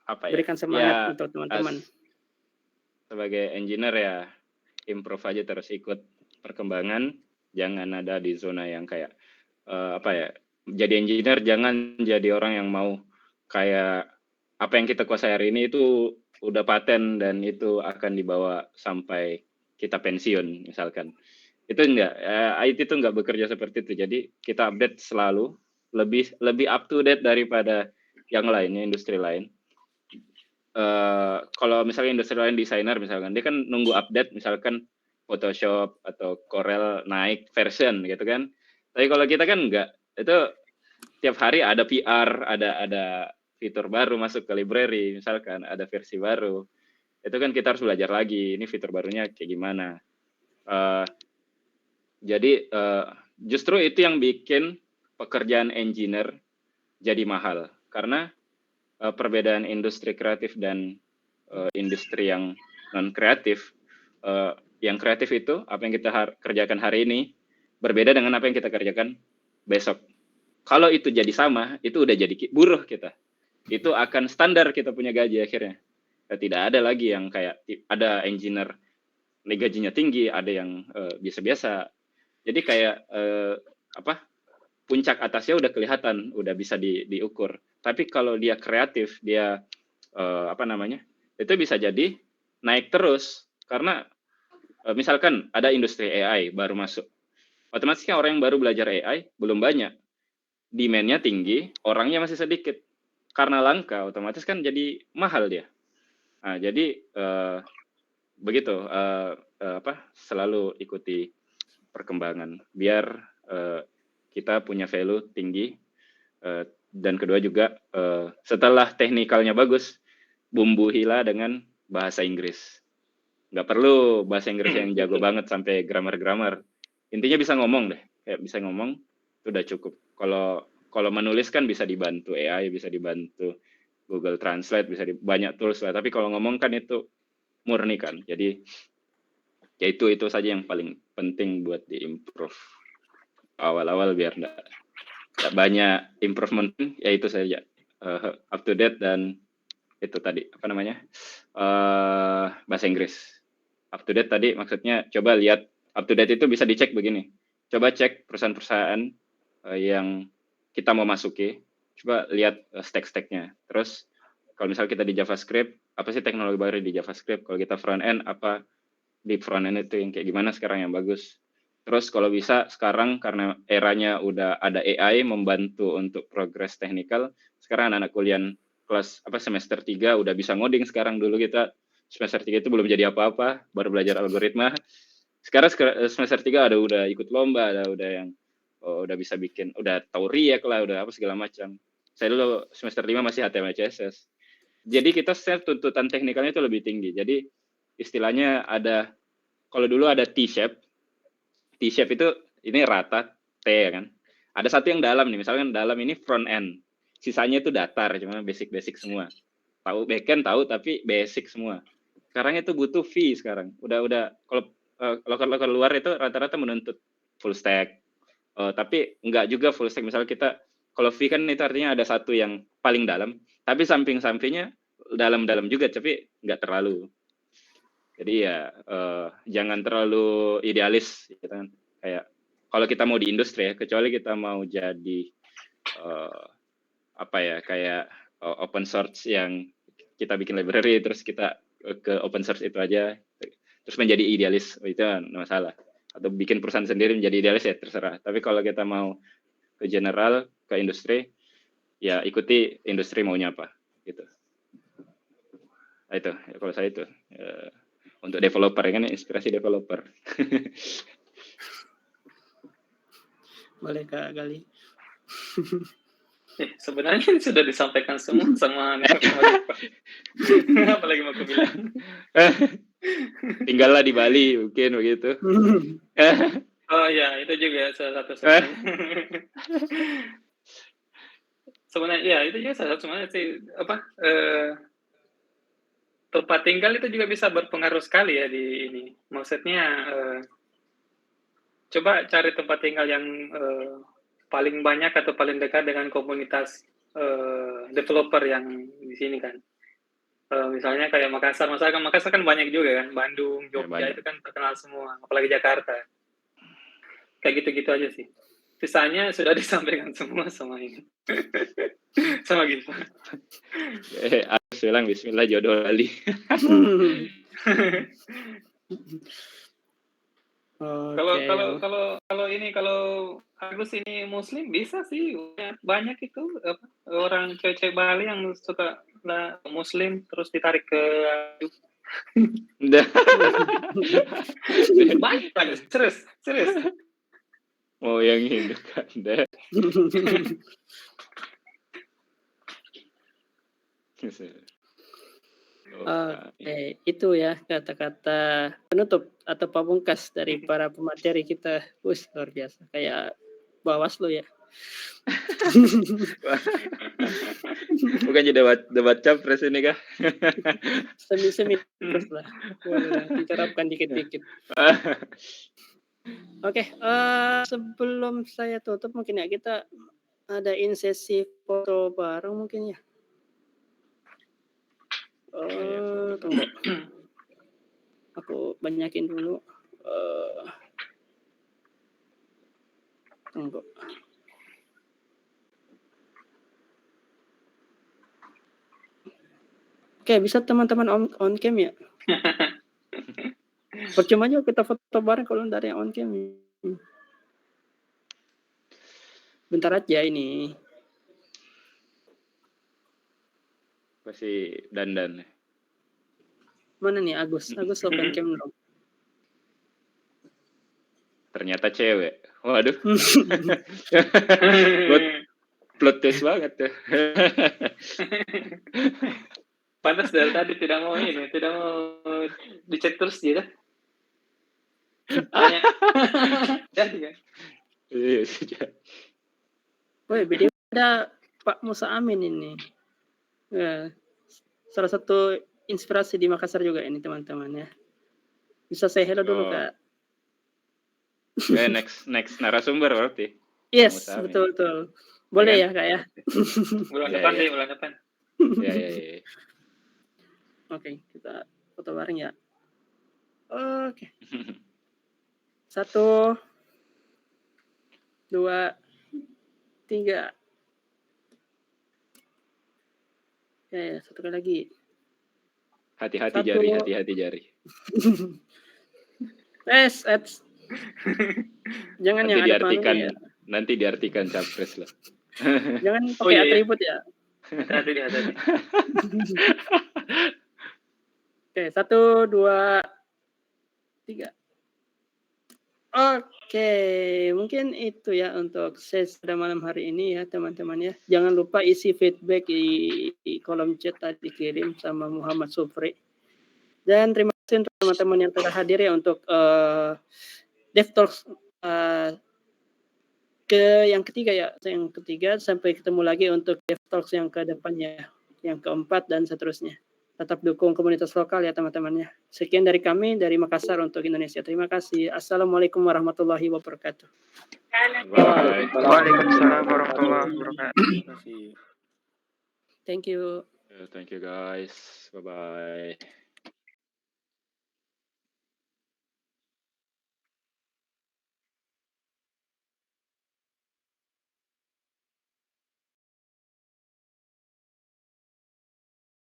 Apa ya? Berikan semangat Ya, untuk teman-teman. Sebagai engineer ya, improve aja, terus ikut perkembangan. Jangan ada di zona yang kayak apa ya? Jadi engineer jangan jadi orang yang mau kayak apa yang kita kuasai hari ini itu udah paten dan itu akan dibawa sampai kita pensiun misalkan. Itu enggak, IT itu enggak bekerja seperti itu. Jadi kita update selalu, lebih up to date daripada yang lainnya, industri lain. Kalau misalnya industri lain, desainer misalkan, dia kan nunggu update misalkan Photoshop atau Corel naik version gitu kan. Tapi kalau kita kan enggak, itu tiap hari ada PR, ada fitur baru masuk ke library, misalkan ada versi baru. Itu kan kita harus belajar lagi, ini fitur barunya kayak gimana. Jadi justru itu yang bikin pekerjaan engineer jadi mahal. Karena perbedaan industri kreatif dan industri yang non-kreatif, yang kreatif itu, apa yang kita kerjakan hari ini, berbeda dengan apa yang kita kerjakan besok. Kalau itu jadi sama, itu udah jadi buruh kita. Itu akan standar kita punya gaji akhirnya. Tidak ada lagi yang kayak ada engineer gajinya tinggi, ada yang biasa-biasa. Jadi kayak puncak atasnya udah kelihatan, udah bisa diukur. Tapi kalau dia kreatif, dia itu bisa jadi naik terus karena misalkan ada industri AI baru masuk. Otomatis kan orang yang baru belajar AI belum banyak. Demand-nya tinggi, orangnya masih sedikit. Karena langka, otomatis kan jadi mahal dia. Nah, jadi begitu. selalu ikuti perkembangan biar kita punya value tinggi, dan kedua juga setelah teknikalnya bagus, bumbuhilah dengan bahasa Inggris. Nggak perlu bahasa Inggris yang jago banget sampai grammar. Intinya bisa ngomong deh, kayak bisa ngomong itu udah cukup. Kalau menulis kan bisa dibantu AI, bisa dibantu Google Translate, bisa banyak tools lah. Tapi kalau ngomong kan itu murni kan. Jadi ya itu saja yang paling penting buat diimprove awal-awal biar nggak banyak improvement. Ya itu saja, up to date dan itu tadi bahasa Inggris. Up to date tadi maksudnya coba lihat, up to date itu bisa dicek begini. Coba cek perusahaan-perusahaan yang kita mau masuki, coba lihat stack-stacknya. Terus kalau misalnya kita di JavaScript, apa sih teknologi baru di JavaScript? Kalau kita front end, apa di front end itu yang kayak gimana sekarang yang bagus? Terus kalau bisa sekarang karena eranya udah ada AI membantu untuk progres teknikal, sekarang anak kuliah kelas semester 3 udah bisa ngoding sekarang. Dulu kita semester 3 itu belum jadi apa-apa, baru belajar algoritma. Sekarang semester 3 udah ikut lomba, udah yang udah bisa bikin, udah tahu React lah, udah apa segala macam. Saya dulu semester 5 masih HTML CSS. Jadi kita tuntutan teknikalnya itu lebih tinggi. Jadi istilahnya ada, kalau dulu ada T-shape itu ini rata T kan. Ada satu yang dalam nih, misalkan dalam ini front end. Sisanya itu datar, cuma basic semua. Tahu backend tahu tapi basic semua. Sekarang itu butuh V sekarang. Udah kalau loker luar itu rata-rata menuntut full stack. Tapi enggak juga full stack. Misalnya kita kalau V kan itu artinya ada satu yang paling dalam, tapi samping-sampingnya dalam-dalam juga, tapi enggak terlalu. Jadi ya jangan terlalu idealis gitu kan. Kayak kalau kita mau di industri ya, kecuali kita mau jadi kayak open source yang kita bikin library terus kita ke open source itu aja terus menjadi idealis, itu masalah. Atau bikin perusahaan sendiri menjadi idealis ya terserah. Tapi kalau kita mau ke general, ke industri, ya ikuti industri maunya apa gitu. Nah, itu ya, kalau saya itu untuk developer ya kan, inspirasi developer. Boleh Kak Gali. Sebenarnya sudah disampaikan semua sama apalagi mau aku bilang. Tinggallah di Bali mungkin begitu. Oh ya, itu juga salah satu sebenarnya ya, itu juga salah satu sebenarnya sih tempat tinggal itu juga bisa berpengaruh sekali ya di ini. Maksudnya coba cari tempat tinggal yang paling banyak atau paling dekat dengan komunitas developer yang di sini kan. Misalnya kayak Makassar kan banyak juga kan, Bandung, Jogja itu kan terkenal semua, apalagi Jakarta. Kayak gitu-gitu aja sih. Sisanya sudah disampaikan semua sama ini. Sama gitu. Agus bilang bismillah jodoh Bali. Kalau Agus ini Muslim bisa sih, banyak itu orang cewek Bali yang suka Muslim terus ditarik ke banyak serius. Mau yang ini kan deh. Oke, itu ya kata-kata penutup atau pamungkas dari para pemateri kita. Luar biasa, kayak Bawaslu ya. Bukan jadi debat capres ini kah? Semi terus lah. Boleh diterapkan dikit-dikit. Oke, sebelum saya tutup mungkin ya kita adain sesi foto bareng mungkin ya. Tunggu. Aku banyakin dulu. Tunggu. Oke, bisa teman-teman on cam ya? Percuma juga kita foto bareng kalau dari on cam. Bentar aja ini. Masih dandan. Mana nih Agus? Agus open cam dong. ternyata cewek. Waduh. Plot twist banget ya. Pantas dari tadi tidak mau dicek terus dia. Tanya. Jadi kan. Iya sih. Woi, BDW ada Pak Musa Amin ini. Ya, salah satu inspirasi di Makassar juga ini teman-teman ya. Bisa say hello dulu Kak. Next narasumber berarti. Yes, betul. Boleh ya Kak ya. Bulan depan deh, bulan depan. Iya. Oke, kita foto bareng ya. Oke. 1, 2, 3. Ya, satu kali lagi. Hati-hati jari. Jangan nanti yang diartikan, ada ya. Nanti diartikan capres lah. Jangan pakai atribut ya. Hati-hati. Oke, 1, 2, 3. Oke, mungkin itu ya untuk sesi pada malam hari ini ya teman-teman ya. Jangan lupa isi feedback di kolom chat tadi dikirim sama Muhammad Supri. Dan terima kasih untuk teman-teman yang telah hadir ya untuk DevTalks yang ketiga. Sampai ketemu lagi untuk DevTalks yang ke depannya, yang keempat dan seterusnya. Tetap dukung komunitas lokal ya teman-teman ya. Sekian dari kami dari Makassar untuk Indonesia. Terima kasih. Assalamualaikum warahmatullahi wabarakatuh. Waalaikumsalam warahmatullahi wabarakatuh. Thank you. Thank you guys. Bye bye.